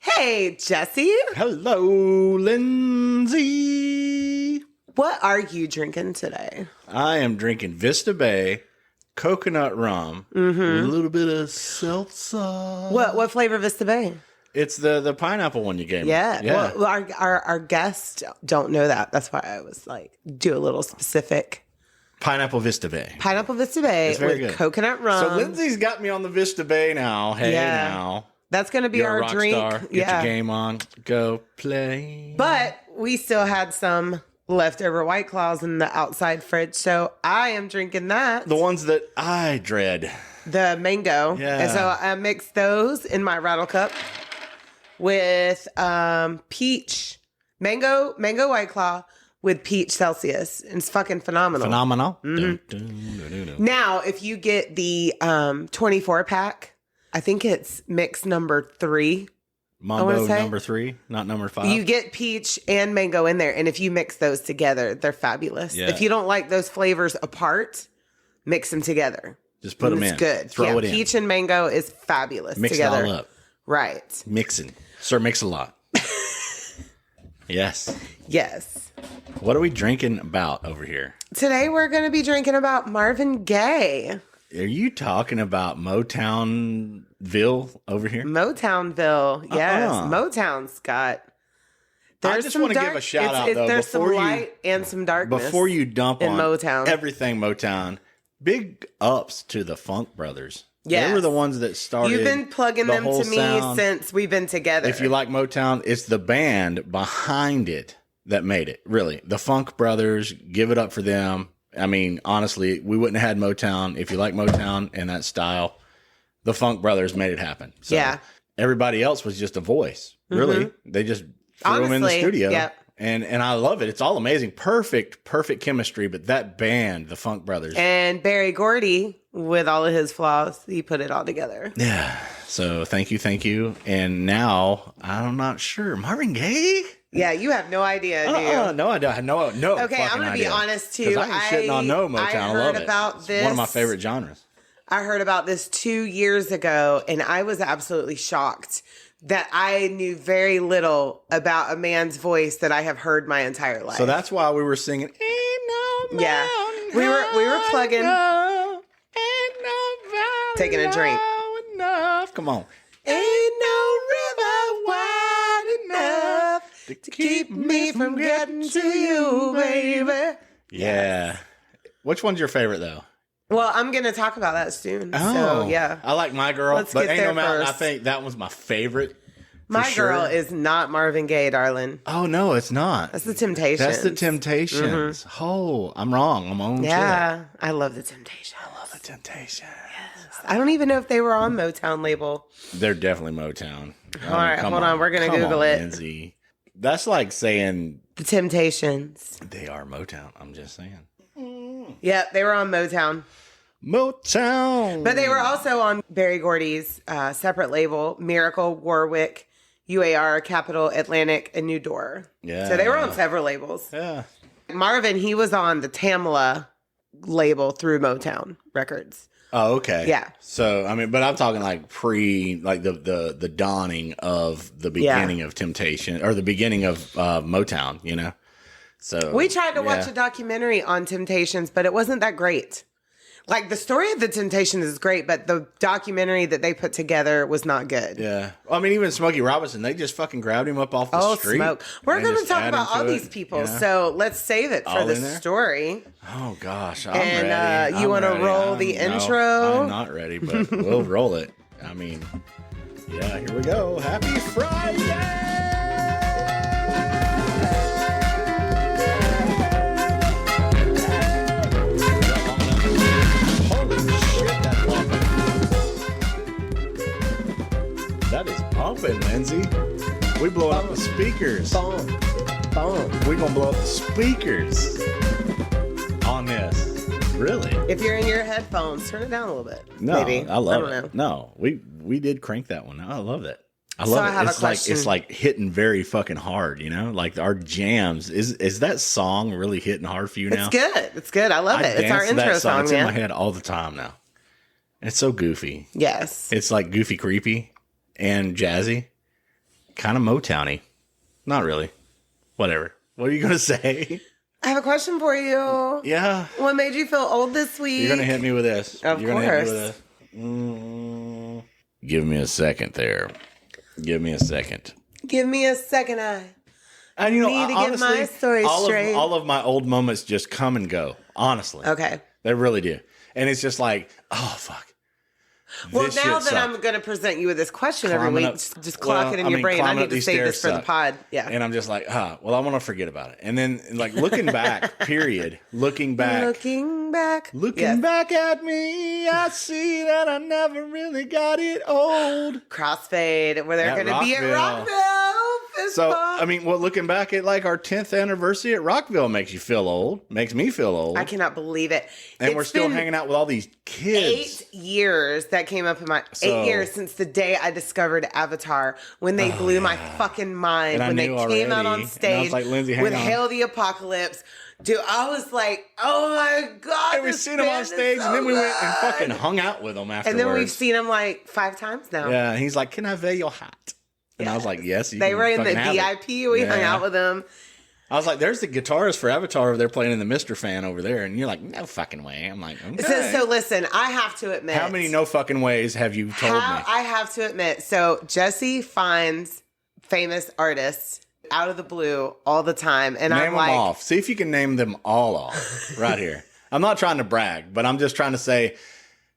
Hey, Jesse. Hello, Lindsay. What are you drinking today? I am drinking Vista Bay coconut rum with a little bit of seltzer. What flavor Vista Bay? It's the pineapple one you gave me. Yeah. Well, our guests don't know that. That's why I was like, do a little specific. Pineapple Vista Bay. Pineapple Vista Bay It's very with good. coconut rum. So Lindsay's got me on the Vista Bay now. Hey, Yeah. now. That's going to be You're our a rock drink. star. Get your game on. Go play. But we still had some leftover White Claws in the outside fridge. So I am drinking that. The ones that I dread. The mango. Yeah. And so I mixed those in my rattle cup with peach, mango White Claw with peach Celsius. And it's fucking phenomenal. Phenomenal. Now, if you get the 24 pack, I think it's mix number 3. Mambo number 3, not number 5. You get peach and mango in there. And if you mix those together, they're fabulous. Yeah. If you don't like those flavors apart, mix them together. Just put them in. It's good. Throw it in. Peach and mango is fabulous Mix together. it all up. Right. Mixing. Sir Mix-a-Lot. Yes. Yes. What are we drinking about over here? Today we're going to be drinking about Marvin Gaye. Are you talking about Motownville over here? Motownville. Yes. Motown's got... I just want to give a shout out, though. There's some light and some darkness. Before you dump in on Motown. everything Motown, big ups to the Funk Brothers. Yes. They were the ones that started. You've been plugging them to me since we've been together. If you like Motown, it's the band behind it that made it. Really. The Funk Brothers, give it up for them. I mean, honestly, we wouldn't have had Motown. If you like Motown and that style, the Funk Brothers made it happen. So yeah. Everybody else was just a voice. Really. They just threw them in the studio. Yep. And I love it. It's all amazing. Perfect chemistry. But that band, the Funk Brothers. And Berry Gordy, with all of his flaws, he put it all together. Yeah. So thank you. And now, I'm not sure. Marvin Gaye? Yeah, you have no idea, do you? No, I don't. No. Okay, I'm going to be honest, too. I ain't shitting on no Motown. I love it. It's one of my favorite genres. I heard about this 2 years ago, and I was absolutely shocked that I knew very little about a man's voice that I have heard my entire life. So that's why we were singing, Ain't No Mountain we were plugging, enough, Ain't No Valley taking a drink. Enough. Come on. Ain't no river wide enough to keep me from getting to you, baby. Yeah. Which one's your favorite, though? Well, I'm going to talk about that soon. Oh, so, yeah. I like My Girl, Let's but get Ain't No there Mountain, first. I think that was my favorite. My Girl is not Marvin Gaye, darling. Oh, no, it's not. That's the Temptations. That's the Temptations. Oh, I'm wrong. I'm on Yeah, I love the Temptations. I love the Temptations. Yes. I don't even know if they were on Motown label. They're definitely Motown. All right, hold on. We're going to Google it. Lindsay. That's like saying The Temptations. they are Motown. I'm just saying. Yep, they were on Motown. Motown. But they were also on Berry Gordy's separate label, Miracle, Warwick, UAR, Capital, Atlantic, and New Door. Yeah. So they were on several labels. Yeah. Marvin, he was on the Tamla label through Motown Records. Oh, okay. Yeah. So, I mean, but I'm talking like the dawning of the beginning of Temptation or the beginning of Motown, you know? So We tried to watch a documentary on Temptations, but it wasn't that great. Like, the story of the Temptations is great, but the documentary that they put together was not good. Yeah. I mean, even Smokey Robinson, they just fucking grabbed him up off the street. Smoke. We're going to talk about all these people, you know? So let's save it for the story. Oh, gosh. I'm And, ready. you wanna roll the intro? I'm not ready, but we'll roll it. I mean, yeah, here we go. Happy Friday! That is pumping, Lindsay. We blowing up the speakers. Boom. Boom. We're going to blow up the speakers on this. Really? If you're in your headphones, turn it down a little bit. No, Maybe. I love don't it. know. No, we did crank that one. I love it. I So love I it. have a It's like question. it's like hitting very fucking hard, you know? Like our jams. Is that song really hitting hard for you now? It's good. It's good. I love it. It's our dance to that intro song, It's in my man. head all the time now. It's so goofy. Yes. It's like goofy creepy and jazzy. kind of Motowny. Not really. Whatever. What are you going to say? I have a question for you. Yeah. What made you feel old this week? You're going to hit me with this. Of You're course. Gonna hit me with this. Give me a second there. Give me a second. Give me a second eye. And you know, Need to honestly, get my story straight. all of my old moments just come and go. Honestly. Okay. They really do. And it's just like, oh, fuck. Well, This now shit that sucked. I'm going to present you with this question every Climbing week, up- just clock it in your brain. I climbing need up to these save this stairs for the suck. pod. Yeah. And I'm just like, well, I want to forget about it. And then, like, looking back, period, looking back. Looking back. Looking Yes. back at me, I see that I never really got it old. Crossfade, where they're At going to be at Rockville. Rockville. Fist So, bump. I mean, well, looking back at like our 10th anniversary at Rockville makes you feel old, makes me feel old. I cannot believe it. And we're It's still been hanging out with all these kids. 8 years that came up in my So- 8 years since the day I discovered Avatar, when they blew my fucking mind, And I when they knew came out already. on And I stage was like, Lindsay, hang with on. Hail the Apocalypse. Dude, I was like, oh my God. And we've this seen them on band is stage, so and then we went and good. fucking hung out with them afterwards. And then we've seen them like 5 times now. Yeah, and he's like, "Can I veil your hat?" And I was like, "Yes." You They can were in the fucking have it." VIP. We hung Yeah. out with them. I was like, "There's the guitarist for Avatar over there playing in the Mr. Fan over there," and you're like, "No fucking way." I'm like, "Okay." So listen, I have to admit. How many no fucking ways have you told me? I have to admit. So Jesse finds famous artists out of the blue all the time, and Name I'm them like, off. See if you can name them all off right here. I'm not trying to brag, but I'm just trying to say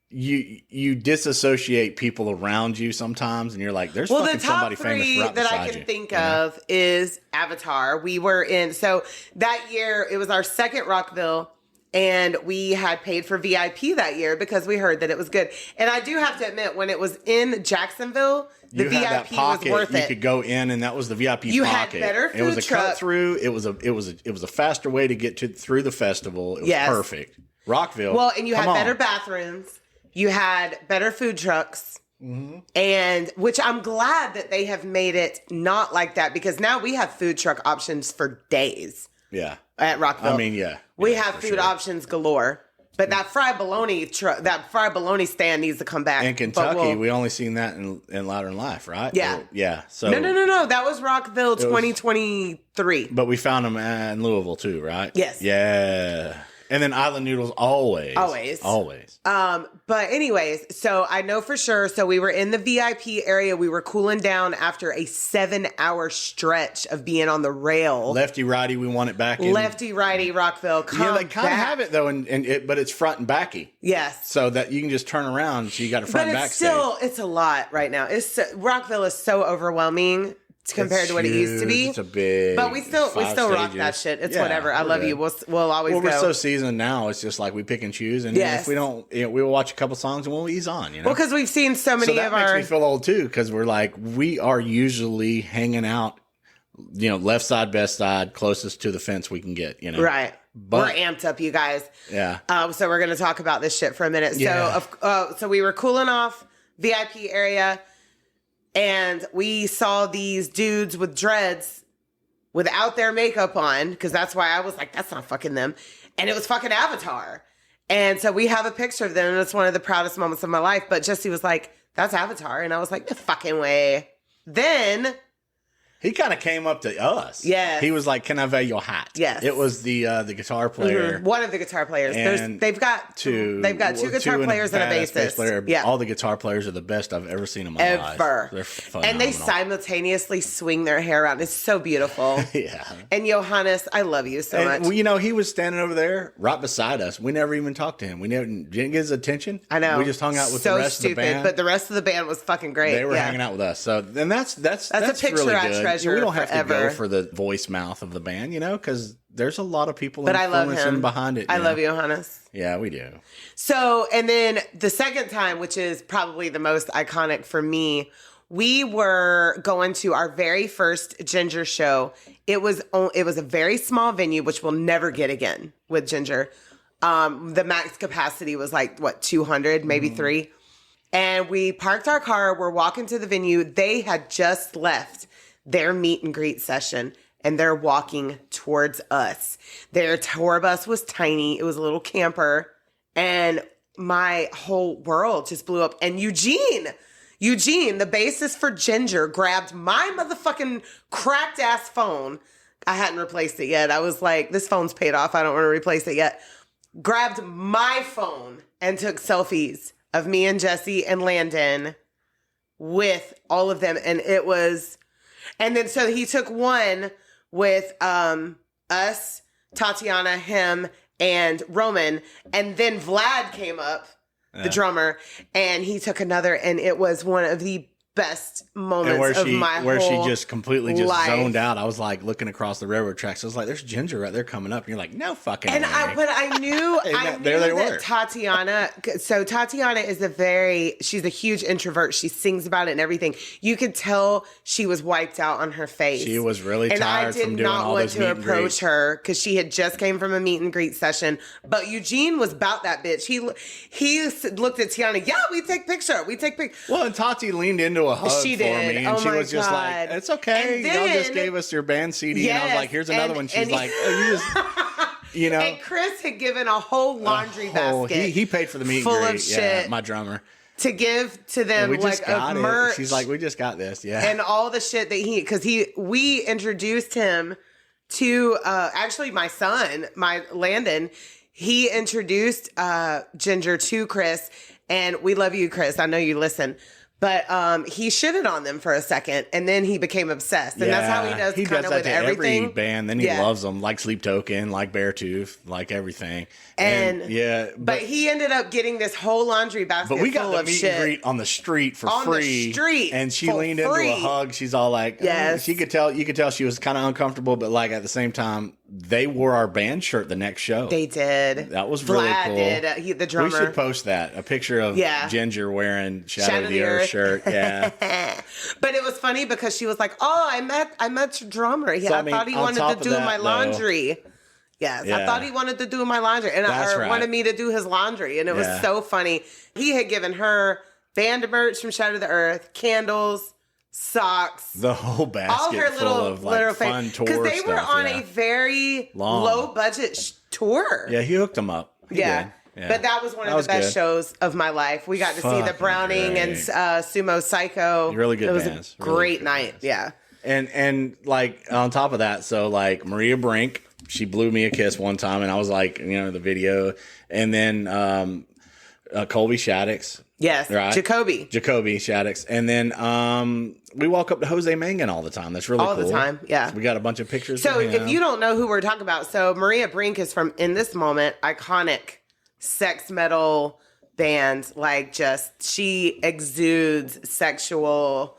you disassociate people around you sometimes, and you're like, "There's well, the fucking somebody top famous 3 right that beside I can you," think you know? of is Avatar. We were in, so that year, it was our second Rockville, and we had paid for VIP that year because we heard that it was good. And I do have to admit, when it was in Jacksonville, the You had that VIP pocket was worth you it. could go in, and that was the VIP You had pocket. better It was food a truck. cut through. It was a faster way to get through the festival. It was Yes. perfect. Rockville. Well, and you had come on. better bathrooms. You had better food trucks. Mm-hmm. And which I'm glad that they have made it not like that, because now we have food truck options for days Yeah. at Rockville. I mean, yeah. We Yeah, have for food sure. options galore. But that fried bologna stand needs to come back. In But Kentucky, we only seen that in Louder in Life, right? Yeah. Yeah. So No. That was Rockville 2023. But we found them in Louisville too, right? Yes. Yeah. And then Island Noodles always. But anyways, so I know for sure. So we were in the VIP area. We were cooling down after a 7-hour stretch of being on the rail. Lefty righty, we want it back in. Lefty, righty, Rockville. Come Yeah, they kind of back. have it though, but it's front and backy, Yes. so that you can just turn around. So you got a But front and it's back stage. still, it's a lot right now. Rockville is so overwhelming compared It's to what it used to be. huge. It's a big. But we still 5 rock stages. that shit. It's Yeah, whatever. I we're love good. you. We'll always Well, go. we're so seasoned now. It's just like we pick and choose, and Yes. if we don't, we'll watch a couple songs and we'll ease on. You know, Well, because we've seen so many so that of makes our. me feel old too, because we're like we are usually hanging out, left side, best side, closest to the fence we can get. Right. But- we're amped up, you guys. Yeah. So we're going to talk about this shit for a minute. Yeah. So we were cooling off VIP area, and we saw these dudes with dreads without their makeup on, because that's why I was like, that's not fucking them. And it was fucking Avatar. And so we have a picture of them, and it's one of the proudest moments of my life. But Jesse was like, that's Avatar. And I was like, no fucking way. Then He kind of came up to us. Yes. He was like, "Can I veil your hat?" Yes. It was the guitar player. one of the guitar players. And They've got two guitar players and a badass bass bassist. player. Yeah. All the guitar players are the best I've ever seen in my life. Ever. They're phenomenal. And they simultaneously swing their hair around. It's so beautiful. Yeah. And Johannes, I love you so much. And he was standing over there right beside us. We never even talked to him. We didn't get his attention. I know. We just hung out with so the rest stupid, of the band. but the rest of the band was fucking great. They were Yeah. hanging out with us. So then that's a picture really I good. treasure We don't have to forever. go for the voice mouth of the band, because there's a lot of people But I love influencing him. behind it. I love you, Johannes. Yeah, we do. So, and then the second time, which is probably the most iconic for me, we were going to our very first Ginger show. It was a very small venue, which we'll never get again with Ginger. The max capacity was like, 200, maybe 3. And we parked our car. We're walking to the venue. They had just left their meet and greet session, and they're walking towards us. Their tour bus was tiny. It was a little camper, and my whole world just blew up. And Eugene Eugene, the bassist for Ginger, grabbed my motherfucking cracked ass phone. I hadn't replaced it yet. I was like, this phone's paid off. I don't want to replace it yet. Grabbed my phone and took selfies of me and Jesse and Landon with all of them. And it was, and then so he took one with us, Tatiana, him, and Roman. And then Vlad came up, the drummer, and he took another, and it was one of the best moments of my where whole she just completely just life. zoned out. I was like looking across the railroad tracks. I was like, "There's Ginger right there coming up." And you're like, "No fucking." And way. I knew, there they were. that Tatiana. So Tatiana is she's a huge introvert. She sings about it and everything. You could tell she was wiped out on her face. She was really tired from doing all those meet and greets. And I did not want to approach her because she had just came from a meet and greet session. But Eugene was about that bitch. He looked at Tiana. Yeah, we take picture. Well, and Tati leaned into a hug She for did. me, and she was just like, "It's okay. And Y'all just then- gave us your band CD." Yes, and I was like, "Here's another one." She's and- like, "Oh, you just." You know, And Chris had given a whole laundry basket. He paid for the meet full and of greet. shit Yeah, my drummer. To give to them, We just like got of it. merch. She's like, "We just got this." Yeah, And all the shit that we introduced him to actually my son, my Landon. He introduced Ginger to Chris, and we love you, Chris. I know you listen. But he shitted on them for a second, and then he became obsessed. And that's how he does kind of that with to everything. every band. Then he loves them, like Sleep Token, like Beartooth, like everything. And yeah, but he ended up getting this whole laundry basket But we full got the of meet shit. and greet on the street for On free. the street And she for leaned into free. a hug. She's all like, Yes. You could tell she was kind of uncomfortable, but like at the same time, they wore our band shirt the next show. They did. That was really Vlad cool. did. The drummer. We should post that. A picture of Ginger wearing Shadow of the Earth shirt. Yeah. But it was funny because she was like, "Oh, I met your drummer. I thought he wanted to do my laundry." Yes, Yeah. I thought he wanted to do my laundry, and wanted me to do his laundry, and it was so funny. He had given her band merch from Shadow of the Earth, candles, socks, The whole basket all her full of like fun tour because they were stuff, on a very low budget tour. Yeah, he hooked them up. He did. Yeah. But that was one of the best shows of my life. We got to see the Browning great. and Sumo Psycho. Really good It was bands. a Really great good night. bands. Yeah. And like on top of that, so like Maria Brink, she blew me a kiss one time, and I was like, the video, and then Colby Shaddix. Yes. Right? Jacoby Shaddix. And then we walk up to Jose Mangan all the time. That's really cool. all the time. Yeah. So we got a bunch of pictures. So of him. if you don't know who we're talking about, so Maria Brink is from, in this moment, iconic sex metal band. Like she exudes sexual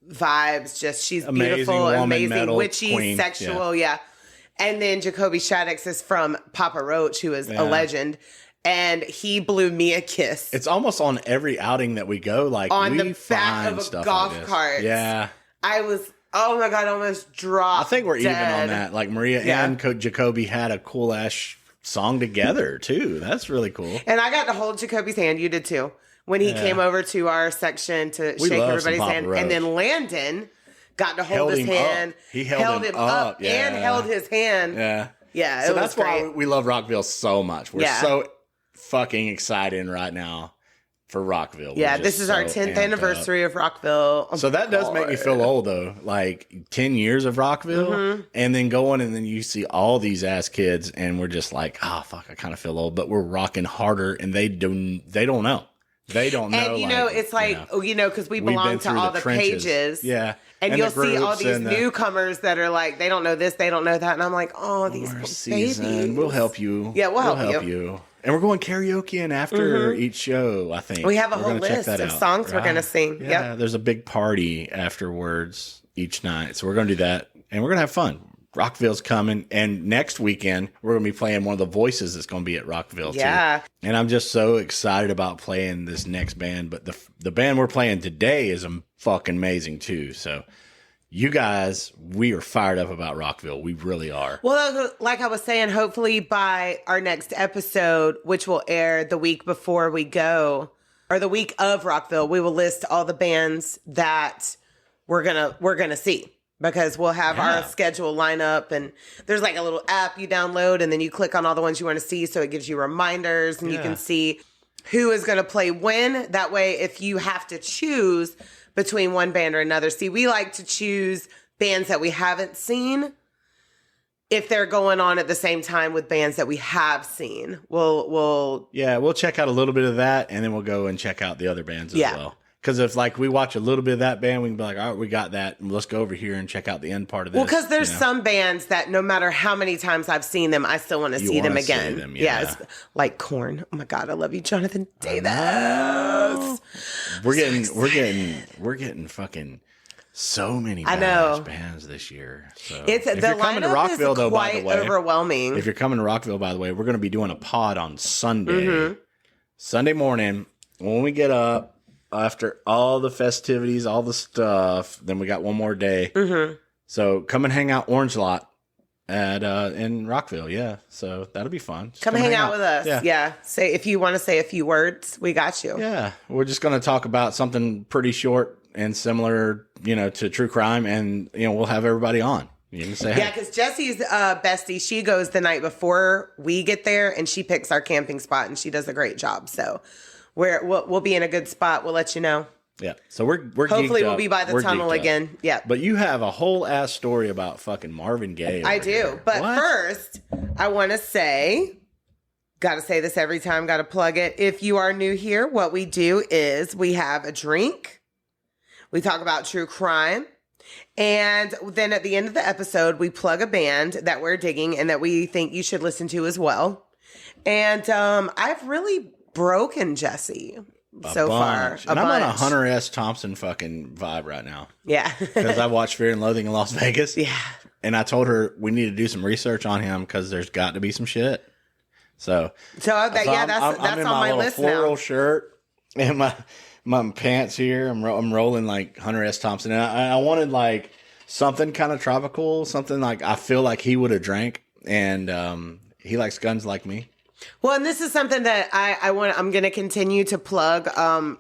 vibes. Just she's beautiful, amazing, witchy, queen. Sexual. Yeah. And then Jacoby Shaddix is from Papa Roach, who is a legend. And he blew me a kiss. It's almost on every outing that we go. Like on we the back of a golf cart. Yeah. I was, oh my God, I almost dropped. I think we're dead. even on that. Like Maria and Jacoby had a cool ass song together too. That's really cool. And I got to hold Jacoby's hand. You did too. When he came over to our section to shake everybody's hand. And then Landon got to hold his hand. Up. He held him up and held his hand. Yeah. Yeah. So that's why we love Rockville so much. We're so fucking excited right now for Rockville. Yeah, this is our 10th anniversary of Rockville. So that does make me feel old though. Like 10 years of Rockville and then going and then you see all these ass kids and we're just like, fuck, I kind of feel old, but we're rocking harder and they don't know. They don't know. And it's like, because we belong to all the pages. Yeah. And you'll see all these newcomers that are like, they don't know this, they don't know that. And I'm like, oh, these babies. We'll help you. Yeah, we'll help you. And we're going karaoke in after each show, I think. We have a whole list of songs we're going to sing. Yeah, there's a big party afterwards each night. So we're going to do that. And we're going to have fun. Rockville's coming. And next weekend, we're going to be playing one of the voices that's going to be at Rockville, too. And I'm just so excited about playing this next band. But the band we're playing today is fucking amazing, too. So you guys, we are fired up about Rockville. We really are. Well, like I was saying, hopefully by our next episode, which will air the week before we go, or the week of Rockville, we will list all the bands that we're gonna see. Because we'll have our schedule line up and there's like a little app you download and then you click on all the ones you want to see. So it gives you reminders and you can see. who is going to play when. That way, if you have to choose between one band or another. See, we like to choose bands that we haven't seen. If they're going on at the same time with bands that we have seen, we'll check out a little bit of that, and then we'll go and check out the other bands as well. Because if like we watch a little bit of that band, we can be like, all right, we got that. Let's go over here and check out the end part of this. Well, because there's some bands that no matter how many times I've seen them, I still want to see them again. It's like Korn. Oh my God, I love you, Jonathan Davis. We're getting fucking so many bands this year. So if the coming to lineup Rockville, is though, quite by the way, overwhelming. If you're coming to Rockville, by the way, we're going to be doing a pod on Sunday. Sunday morning when we get up. After all the festivities, all the stuff, then we got one more day. So come and hang out Orange Lot at in Rockville. Yeah, so that'll be fun. Come hang out with us. Yeah. Say if you want to say a few words, we got you. Yeah, we're just going to talk about something pretty short and similar, to true crime, and we'll have everybody on. You can say hey. Yeah, because Jessie's bestie, she goes the night before we get there, and she picks our camping spot, and she does a great job. So. We'll be in a good spot. We'll let you know. Yeah. So we're hopefully geeked we'll up. be by the tunnel again. Yeah. But you have a whole ass story about fucking Marvin Gaye. I do. Here. But first, I want to say, got to say this every time, got to plug it. If you are new here, what we do is we have a drink. We talk about true crime. And then at the end of the episode, we plug a band that we're digging and that we think you should listen to as well. And I've really broken Jessie so far. And I'm on a Hunter S. Thompson fucking vibe right now. Yeah. Because I watched Fear and Loathing in Las Vegas. Yeah. And I told her we need to do some research on him because there's got to be some shit. So that's on my list now. Floral shirt and my pants here. I'm rolling like Hunter S. Thompson. And I wanted like something kind of tropical, something like I feel like he would have drank. And he likes guns like me. Well, and this is something that I'm going to continue to plug and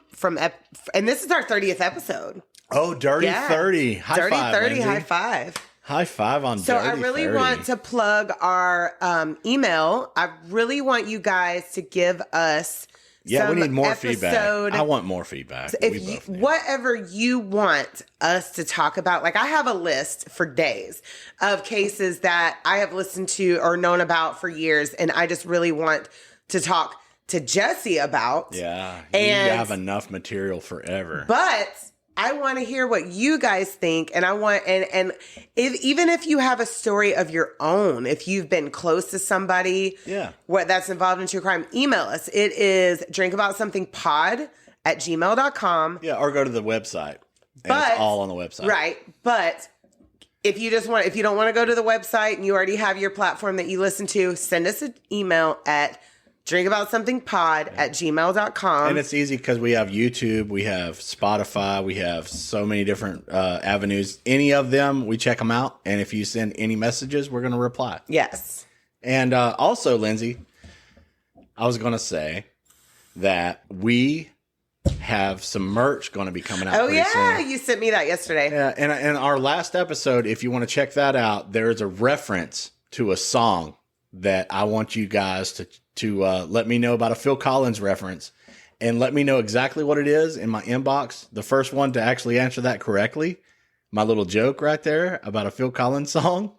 this is our 30th episode. Oh, Dirty 30. High Dirty five, 30, Lindsay. High five. High five on So Dirty 30. I really want to plug our email. I really want you guys to give us we need more feedback. I want more feedback. Whatever you want us to talk about, like I have a list for days of cases that I have listened to or known about for years, and I just really want to talk to Jessie about. Yeah, you have enough material forever. But I want to hear what you guys think, and I want even if you have a story of your own, if you've been close to somebody, that's involved in true crime, email us. It is drinkaboutSomethingPod@gmail.com. Yeah, or go to the website. It's all on the website, right? But if you don't want to go to the website and you already have your platform that you listen to, send us an email at drinkaboutSomethingPod@gmail.com. And it's easy because we have YouTube, we have Spotify, we have so many different avenues. Any of them, we check them out. And if you send any messages, we're going to reply. Yes. And also, Lindsay, I was going to say that we have some merch going to be coming out. Oh, yeah. Soon. You sent me that yesterday. Yeah. And in our last episode, if you want to check that out, there's a reference to a song that I want you guys to let me know about, a Phil Collins reference, and let me know exactly what it is in my inbox. The first one to actually answer that correctly, my little joke right there about a Phil Collins song,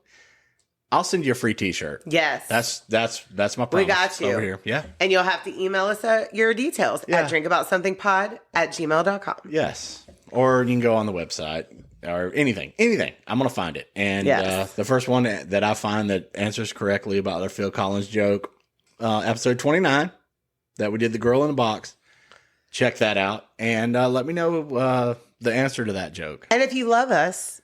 I'll send you a free T-shirt. Yes. That's my promise. We got you. Over here. Yeah. And you'll have to email us your details at drinkaboutSomethingPod@gmail.com. Yes. Or you can go on the website or anything. I'm going to find it. And the first one that I find that answers correctly about their Phil Collins joke, episode 29 that we did, the girl in the box, check that out and let me know the answer to that joke. And if you love us,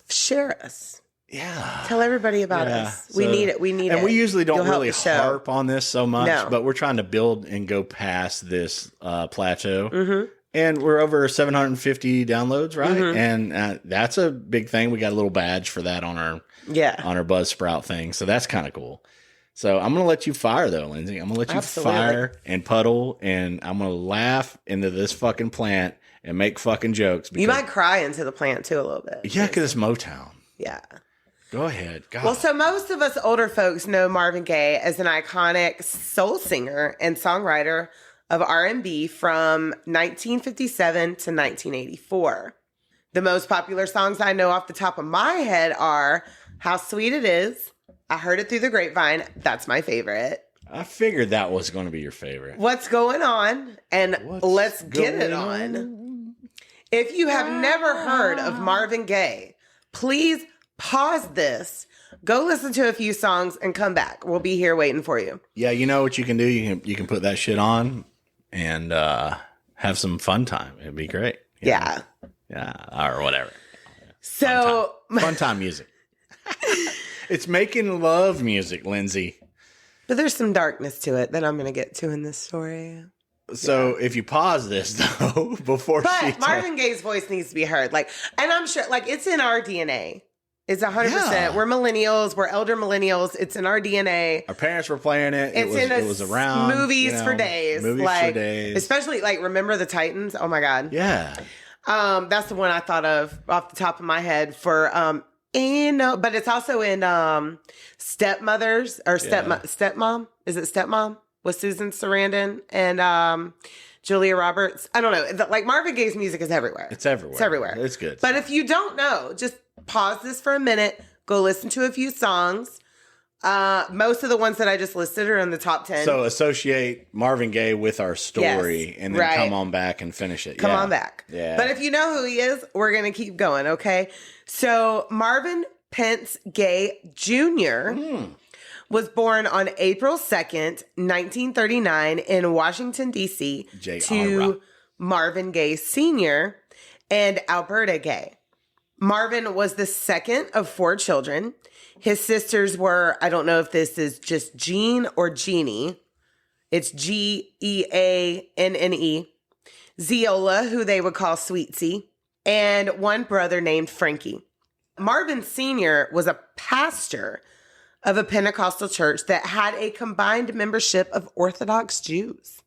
share us. Yeah. Tell everybody about us. We need it. And we usually don't really harp on this so much, but we're trying to build and go past this plateau. Mm-hmm. And we're over 750 downloads, right? Mm-hmm. And that's a big thing. We got a little badge for that on our Buzzsprout thing. So that's kind of cool. So I'm going to let you fire, though, Lindsay. I'm going to let you fire and puddle, and I'm going to laugh into this fucking plant and make fucking jokes. You might cry into the plant, too, a little bit. Yeah, because it's Motown. Yeah. Go ahead. God. Well, so most of us older folks know Marvin Gaye as an iconic soul singer and songwriter of R&B from 1957 to 1984. The most popular songs I know off the top of my head are How Sweet It Is, I Heard It Through the Grapevine. That's my favorite. I figured that was going to be your favorite. What's Going On? And Let's Get It On. If you have never heard of Marvin Gaye, please pause this, go listen to a few songs, and come back. We'll be here waiting for you. Yeah, you know what you can do? You can put that shit on and have some fun time. It'd be great. Yeah. Yeah, or whatever. So fun time music. It's making love music, Lindsay. But there's some darkness to it that I'm going to get to in this story. So if you pause this though before but Marvin Gaye's voice needs to be heard, and I'm sure, it's in our DNA. It's 100%. Yeah. We're millennials. We're elder millennials. It's in our DNA. Our parents were playing it. It was around. Movies for days. Movies for days. Especially Remember the Titans? Oh my God. Yeah. That's the one I thought of off the top of my head for, but it's also in Stepmothers or Stepmom. Is it Stepmom with Susan Sarandon and Julia Roberts? I don't know. Marvin Gaye's music is everywhere. It's everywhere. It's everywhere. It's good. But if you don't know, just pause this for a minute. Go listen to a few songs. Most of the ones that I just listed are in the top 10. So associate Marvin Gaye with our story and then come on back and finish it. Come on back. Yeah. But if you know who he is, we're going to keep going, okay? So Marvin Pence Gaye Jr. was born on April 2nd, 1939 in Washington, D.C. to Marvin Gaye Sr. and Alberta Gaye. Marvin was the second of 4 children. His sisters were, I don't know if this is just Jean or Jeannie. It's Geanne. Zeola, who they would call Sweetsy, and one brother named Frankie. Marvin Sr. was a pastor of a Pentecostal church that had a combined membership of Orthodox Jews.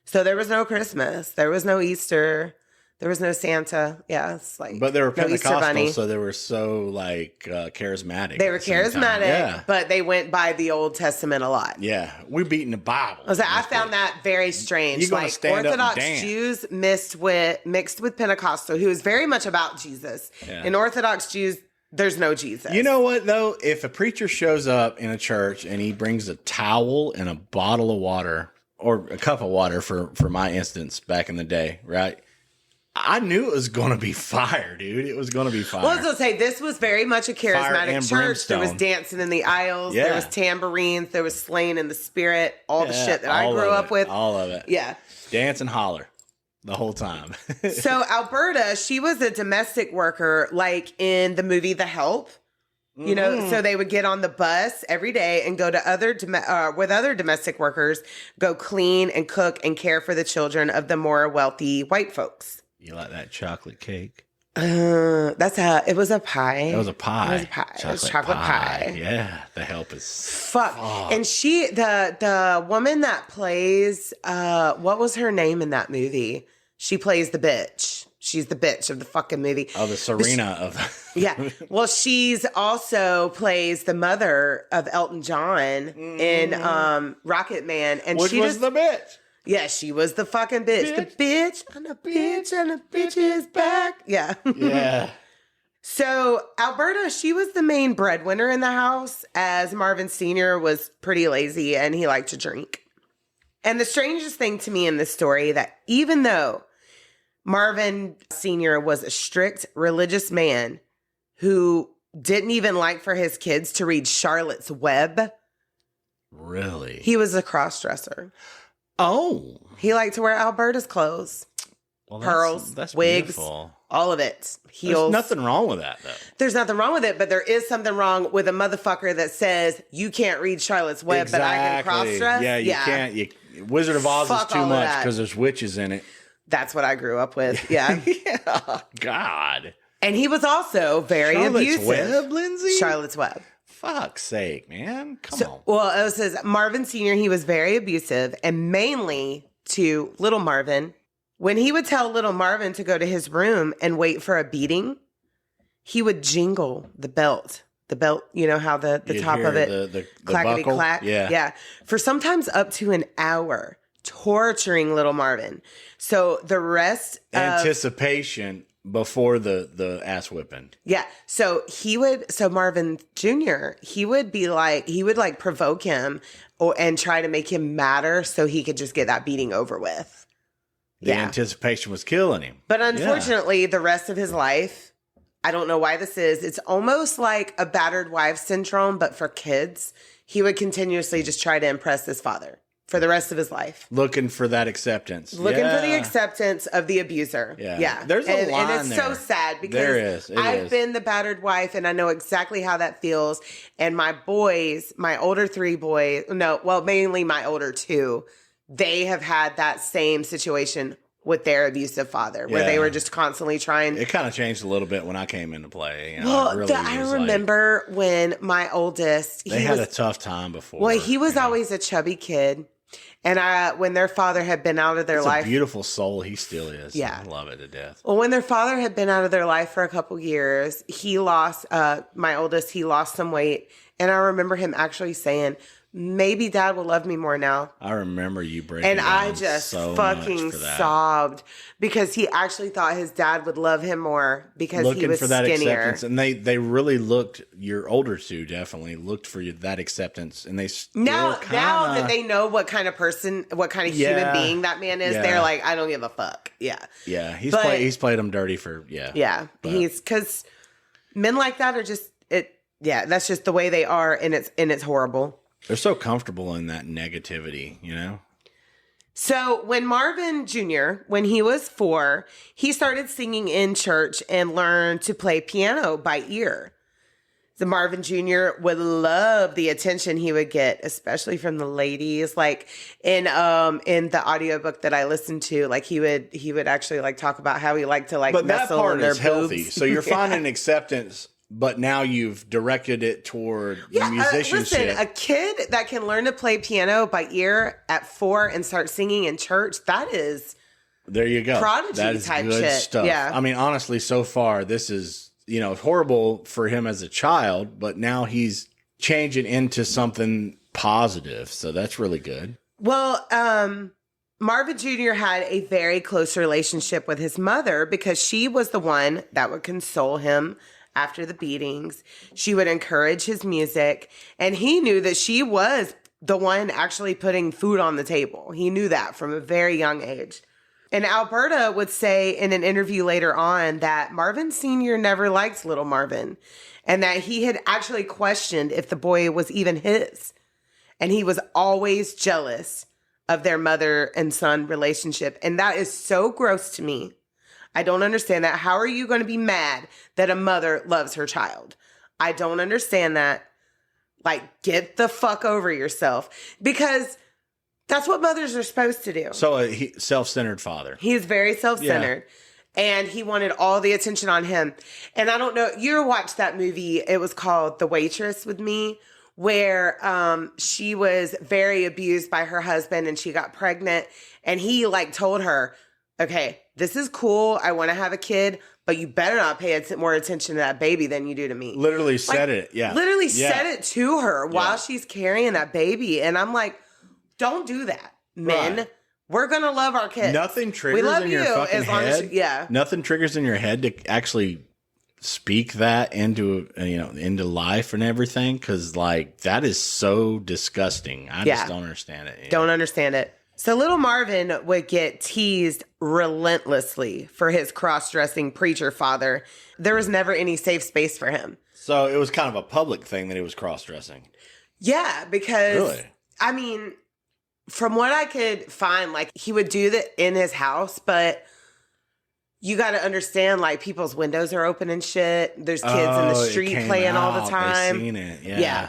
So there was no Christmas. There was no Easter. There was no Santa. Yeah, it's but they were Pentecostal, so they were so charismatic. They were charismatic, but they went by the Old Testament a lot. Yeah, we're beating the Bible. I found that very strange. You're gonna stand Orthodox up and dance. Jews mixed with Pentecostal, who is very much about Jesus. Yeah. In Orthodox Jews, there's no Jesus. You know what though? If a preacher shows up in a church and he brings a towel and a bottle of water or a cup of water for my instance back in the day, right? I knew it was going to be fire, dude. It was going to be fire. Well, I was going to say, this was very much a charismatic church. Brimstone. There was dancing in the aisles. Yeah. There was tambourines. There was slaying in the spirit. All the shit that I grew up with. All of it. Yeah. Dance and holler the whole time. So Alberta, she was a domestic worker in the movie The Help. You know, so they would get on the bus every day and go to with other domestic workers, go clean and cook and care for the children of the more wealthy white folks. You like that chocolate cake? It was a pie. It was a pie. It was chocolate pie. Yeah, The Help is fuck. And she, the woman that plays, what was her name in that movie? She plays the bitch. She's the bitch of the fucking movie. Oh, the Serena of. Yeah. Well, she's also plays the mother of Elton John in Rocket Man, and Which was the bitch. Yeah, she was the fucking bitch. The bitch and the bitch and the bitch is back. Yeah. Yeah. So Alberta, she was the main breadwinner in the house, as Marvin Sr. was pretty lazy and he liked to drink. And the strangest thing to me in this story, that even though Marvin Sr. was a strict religious man who didn't even like for his kids to read Charlotte's Web. Really? He was a cross-dresser. Oh. He liked to wear Alberta's clothes. Well, pearls, that's wigs, beautiful. All of it. Heels. There's nothing wrong with that, though. There's nothing wrong with it, but there is something wrong with a motherfucker that says, you can't read Charlotte's Web, but I can cross-dress. Yeah, you can't. Wizard of Oz is too much because there's witches in it. That's what I grew up with. Yeah. Yeah. God. And he was also very abusive. Charlotte's Web, Lindsay? Charlotte's Web. Fuck's sake, man. Come on. Well, it says Marvin Sr., he was very abusive, and mainly to little Marvin. When he would tell little Marvin to go to his room and wait for a beating, he would jingle the belt. The belt, you know how the top of it, the clackety buckle? clack. Yeah. Yeah. For sometimes up to an hour, torturing little Marvin. So the rest anticipation before the ass whipping. Yeah. So Marvin Jr., he would provoke him and try to make him madder so he could just get that beating over with. The anticipation was killing him. But unfortunately, the rest of his life, I don't know why this is. It's almost like a battered wife syndrome, but for kids. He would continuously just try to impress his father for the rest of his life. Looking for that acceptance. Looking for the acceptance of the abuser. Yeah. There's a line and it's there. so sad because I've been the battered wife and I know exactly how that feels. And my older 3 boys, mainly my older 2, they have had that same situation with their abusive father, where they were just constantly trying. It kind of changed a little bit when I came into play. I remember when my oldest, they had a tough time before. Well, he was always a chubby kid, and when their father had been out of their life, a beautiful soul he still is. Yeah, I love it to death. Well, when their father had been out of their life for a couple years, he lost. My oldest, he lost some weight, and I remember him actually saying, maybe Dad will love me more now. I remember you breaking and I just fucking sobbed because he actually thought his dad would love him more because he was for that skinnier. Acceptance. And they really looked. Your older 2 definitely looked for that acceptance, and they still now that they know what kind of person, what kind of human being that man is, they're like, I don't give a fuck. Yeah, he's played them dirty for he's because men like that are just it. Yeah, that's just the way they are, and it's horrible. They're so comfortable in that negativity, you know? So when Marvin Jr., when he was 4, he started singing in church and learned to play piano by ear. So Marvin Jr. would love the attention he would get, especially from the ladies. Like in the audiobook that I listened to, like he would actually like talk about how he liked to like nestle in their boobs. Healthy. So you're finding acceptance. But now you've directed it toward musicianship. Listen, a kid that can learn to play piano by ear at 4 and start singing in church, that is there you go. Prodigy that is type good shit. Stuff. Yeah. I mean, honestly, so far, this is, horrible for him as a child, but now he's changing into something positive. So that's really good. Well, Marvin Jr. had a very close relationship with his mother because she was the one that would console him after the beatings. She would encourage his music, and he knew that she was the one actually putting food on the table. He knew that from a very young age. And Alberta would say in an interview later on that Marvin Sr. never liked little Marvin, and that he had actually questioned if the boy was even his. And he was always jealous of their mother and son relationship. And that is so gross to me. I don't understand that. How are you going to be mad that a mother loves her child? I don't understand that. Like, get the fuck over yourself. Because that's what mothers are supposed to do. So self-centered father. He is very self-centered. Yeah. And he wanted all the attention on him. And I don't know, you ever watched that movie? It was called The Waitress with me, where she was very abused by her husband and she got pregnant. And he like told her, okay, this is cool. I want to have a kid, but you better not pay more attention to that baby than you do to me. Literally said it. Yeah. Literally said it to her while she's carrying that baby. And I'm like, don't do that, men. Right. We're going to love our kids. Nothing triggers in your fucking head. Nothing triggers in your head to actually speak that into life and everything. Cause like that is so disgusting. I just don't understand it. Don't understand it. So little Marvin would get teased relentlessly for his cross-dressing preacher father. There was never any safe space for him. So it was kind of a public thing that he was cross-dressing. Yeah, because, I mean, from what I could find, like, he would do that in his house, but you got to understand, like, people's windows are open and shit. There's kids in the street playing all the time. They've seen it, yeah.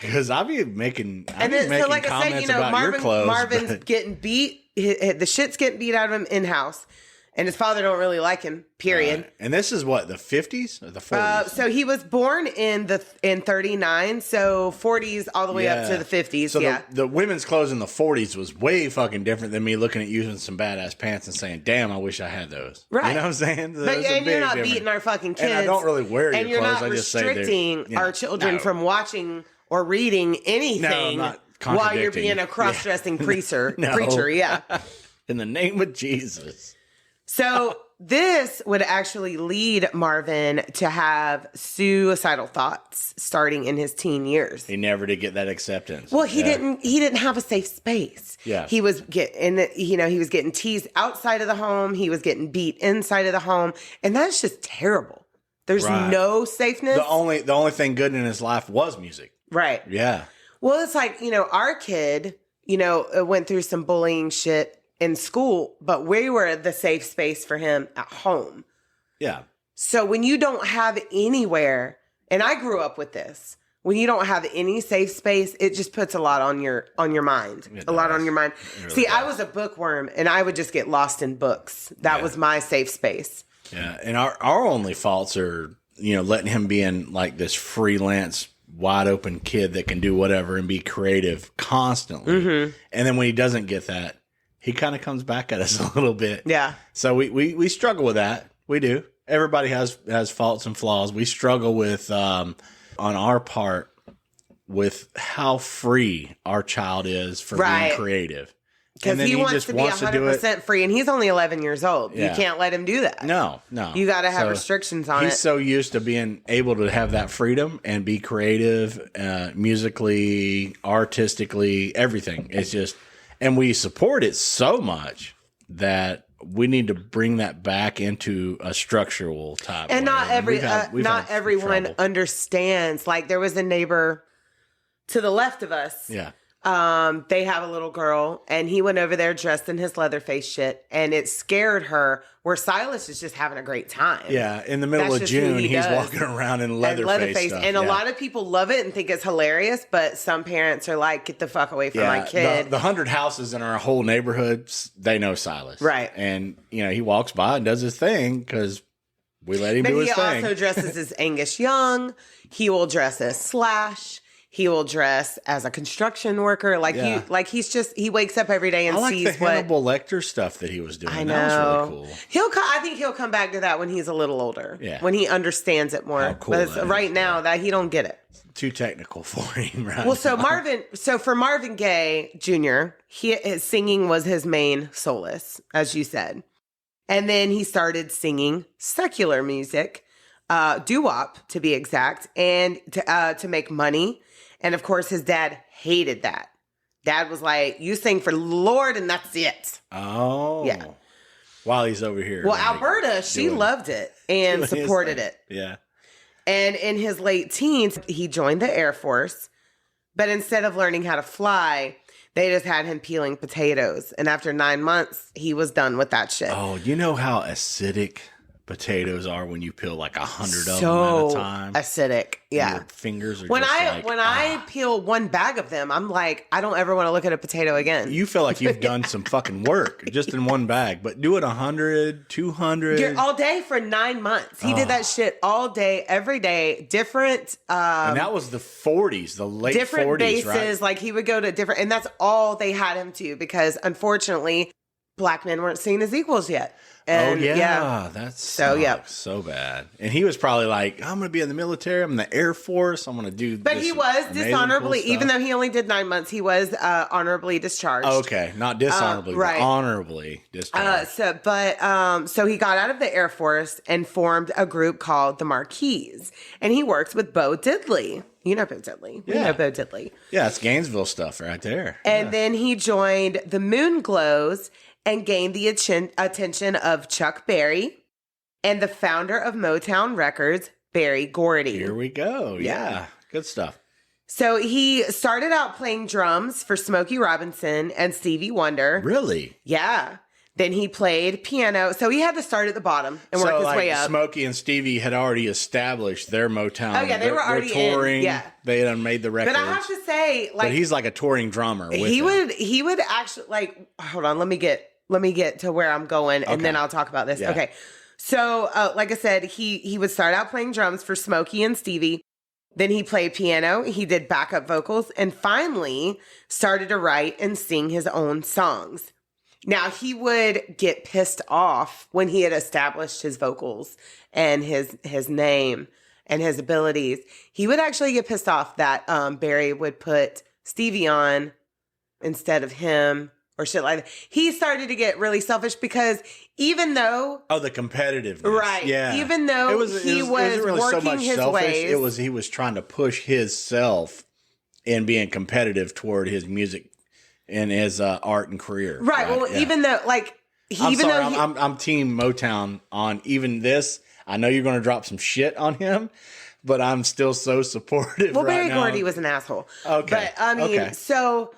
Because I'll be making like I said, about Marvin's getting beat. The shit's getting beat out of him in house, and his father don't really like him. Period. And this is what, the 50s or the 40s? So he was born in 39, so 40s all the way up to the 50s. So the women's clothes in the 40s was way fucking different than me looking at you in some badass pants and saying, "Damn, I wish I had those." Right. You know what I'm saying? And you're not beating our fucking kids. And I don't really wear your clothes. And you're not restricting our children from watching or reading anything while you're being a cross-dressing preacher. Preacher, yeah. In the name of Jesus. So this would actually lead Marvin to have suicidal thoughts starting in his teen years. He never did get that acceptance. Well, he didn't have a safe space. Yeah. He was he was getting teased outside of the home. He was getting beat inside of the home. And that's just terrible. There's no safeness. The only thing good in his life was music. Right. Yeah. Well, it's like, our kid, went through some bullying shit in school, but we were the safe space for him at home. Yeah. So when you don't have anywhere, and I grew up with this, when you don't have any safe space, it just puts a lot on your mind. A lot on your mind. Really See, does. I was a bookworm, and I would just get lost in books. That was my safe space. Yeah, and our only faults are, letting him be in like this freelance, wide open kid that can do whatever and be creative constantly. Mm-hmm. And then when he doesn't get that, he kind of comes back at us a little bit. Yeah. So we struggle with that. We do. Everybody has faults and flaws. We struggle with, on our part, with how free our child is for being creative. Because he wants to be 100% free, and he's only 11 years old. Yeah. You can't let him do that. No. You got to have restrictions on it. He's so used to being able to have that freedom and be creative, musically, artistically, everything. It's just, and we support it so much that we need to bring that back into a structural type. And way. not everyone understands. Like there was a neighbor to the left of us. Yeah. They have a little girl, and he went over there dressed in his Leatherface shit, and it scared her. Where Silas is just having a great time. Yeah, in the middle of June, he's walking around in Leatherface stuff. And a lot of people love it and think it's hilarious, but some parents are like, "Get the fuck away from my kid." The 100 houses in our whole neighborhood, they know Silas, right? And he walks by and does his thing because we let him do his thing. But he also dresses as Angus Young. He will dress as Slash. He will dress as a construction worker. He wakes up every day and sees the Hannibal Lecter stuff that he was doing. I know. That was really cool. I think he'll come back to that when he's a little older. Yeah. When he understands it more. How cool but right now that he don't get it. Too technical for him, right? Well, for Marvin Gaye Jr., his singing was his main solace, as you said. And then he started singing secular music, doo-wop to be exact, and to make money. And of course, his dad hated that. Dad was like, "You sing for the Lord, and that's it." Oh, yeah. While he's over here. Well, Alberta, she loved it and supported it. Yeah. And in his late teens, he joined the Air Force. But instead of learning how to fly, they just had him peeling potatoes. And after 9 months, he was done with that shit. Oh, you know how acidic potatoes are when you peel like 100 of them at a time. Acidic, yeah. Your fingers are when I peel one bag of them, I'm like, I don't ever want to look at a potato again. You feel like you've done some fucking work just in one bag, but do it 100, 200. You're all day for 9 months. He did that shit all day, every day, different. And that was the 40s, the late 40s, different bases. Right? Like he would go to different, and that's all they had him to because unfortunately, black men weren't seen as equals yet. And, that's so bad. And he was probably like, I'm going to be in the military. I'm in the Air Force. I'm going to do But he was dishonorably, even though he only did 9 months, he was honorably discharged. Okay. Not dishonorably, right. But honorably discharged. So he got out of the Air Force and formed a group called the Marquis. And he works with Bo Diddley. You know Bo Diddley. We know Bo Diddley. Yeah, it's Gainesville stuff right there. And then he joined the Moonglows and gained the attention of Chuck Berry and the founder of Motown Records, Berry Gordy. Here we go. Yeah. Good stuff. So he started out playing drums for Smokey Robinson and Stevie Wonder. Really? Yeah. Then he played piano. So he had to start at the bottom and work his way up. Smokey and Stevie had already established their Motown. Oh, yeah. They were already touring. in. Yeah. They had made the records. But I have to say, but he's like a touring drummer with he would actually, hold on, let me get to where I'm going, and then I'll talk about this. Yeah. Okay. So, like I said, he would start out playing drums for Smokey and Stevie. Then he played piano. He did backup vocals, and finally started to write and sing his own songs. Now, he would get pissed off when he had established his vocals and his name and his abilities. He would actually get pissed off that Barry would put Stevie on instead of him or shit like that. He started to get really selfish because even though... Oh, the competitiveness. Right. Yeah. Even though he was really working so much his selfish. ways. He was trying to push his self and being competitive toward his music and his art and career. Right. Well, yeah. even though, like... I'm team Motown on even this. I know you're going to drop some shit on him, but I'm still so supportive right now. Well, Berry Gordy was an asshole. Okay. But, I mean, so...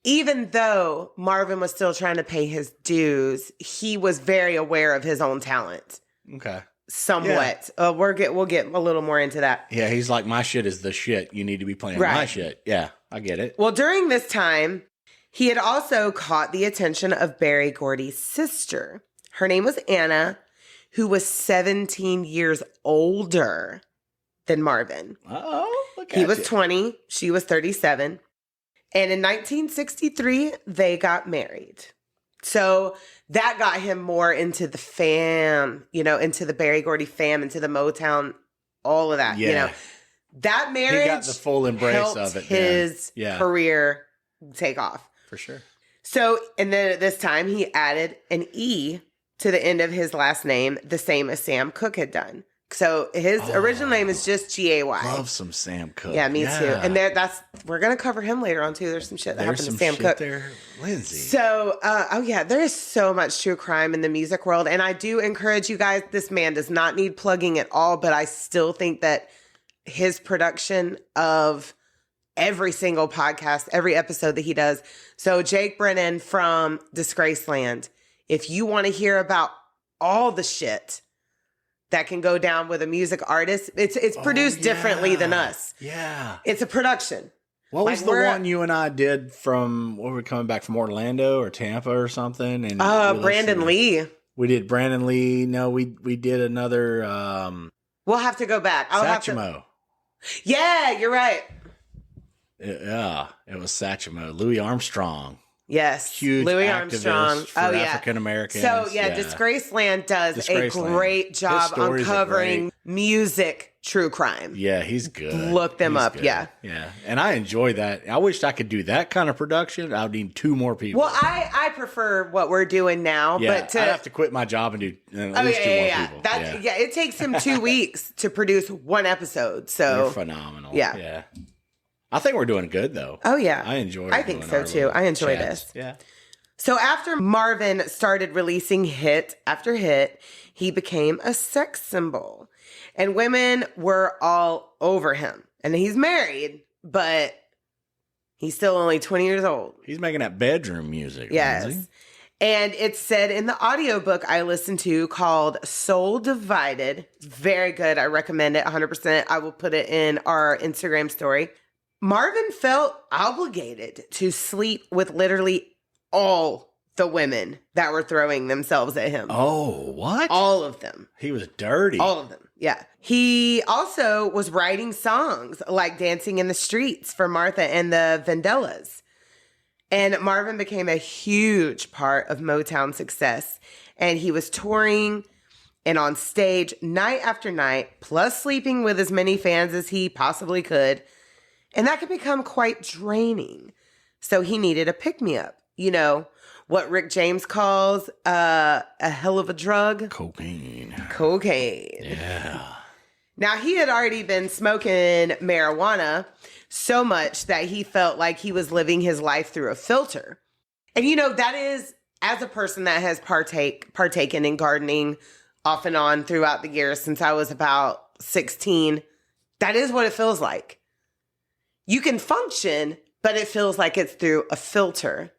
Even though Marvin was still trying to pay his dues, he was very aware of his own talent. Okay. Somewhat. Yeah. We'll get a little more into that. Yeah, he's like, my shit is the shit. You need to be playing my shit. Yeah, I get it. Well, during this time, he had also caught the attention of Berry Gordy's sister. Her name was Anna, who was 17 years older than Marvin. Oh, look at He was 20. She was 37. And in 1963, they got married. So that got him more into the fam, into the Berry Gordy fam, into the Motown, all of that, That marriage he got the full embrace of it. His career take off. For sure. So, and then at this time, he added an E to the end of his last name, the same as Sam Cooke had done. So his original name is just Gay. Love some Sam Cooke. Yeah, me too. And we're gonna cover him later on too. There's some shit that happened to Sam Cooke. There, Lindsay. So, there is so much true crime in the music world, and I do encourage you guys. This man does not need plugging at all, but I still think that his production of every single podcast, every episode that he does. So Jake Brennan from Disgraceland. If you want to hear about all the shit that can go down with a music artist, it's produced differently than us. Yeah. It's a production. What was the one you and I did from, what were we coming back from Orlando or Tampa or something? And Brandon Lee. We did Brandon Lee. No, we did another. We'll have to go back. Satchmo. Yeah, you're right. Yeah, it was Satchmo. Louis Armstrong. Yes, huge Louis Armstrong. For African Americans. So Disgraceland does a great job uncovering music true crime. Yeah, he's good. Look them up. Good. Yeah, and I enjoy that. I wish I could do that kind of production. I would need 2 more people. Well, I prefer what we're doing now. Yeah, but I'd have to quit my job and do at least 2 more people. It takes him 2 weeks to produce 1 episode. So they're phenomenal. Yeah. I think we're doing good, though. Oh, yeah. I enjoy it. I think so, too. I enjoy this. Yeah. So after Marvin started releasing hit after hit, he became a sex symbol. And women were all over him. And he's married, but he's still only 20 years old. He's making that bedroom music. Yes. Lindsay. And it's said in the audiobook I listened to called Soul Divided. Very good. I recommend it 100%. I will put it in our Instagram story. Marvin felt obligated to sleep with literally all the women that were throwing themselves at him. Oh, what? All of them. He was dirty. All of them, yeah. He also was writing songs like Dancing in the Streets for Martha and the Vandellas. And Marvin became a huge part of Motown's success. And he was touring and on stage night after night, plus sleeping with as many fans as he possibly could. And that could become quite draining. So he needed a pick-me-up. You know, what Rick James calls a hell of a drug. Cocaine. Yeah. Now, he had already been smoking marijuana so much that he felt like he was living his life through a filter. And, that is, as a person that has partaken in gardening off and on throughout the years since I was about 16, that is what it feels like. You can function, but it feels like it's through a filter.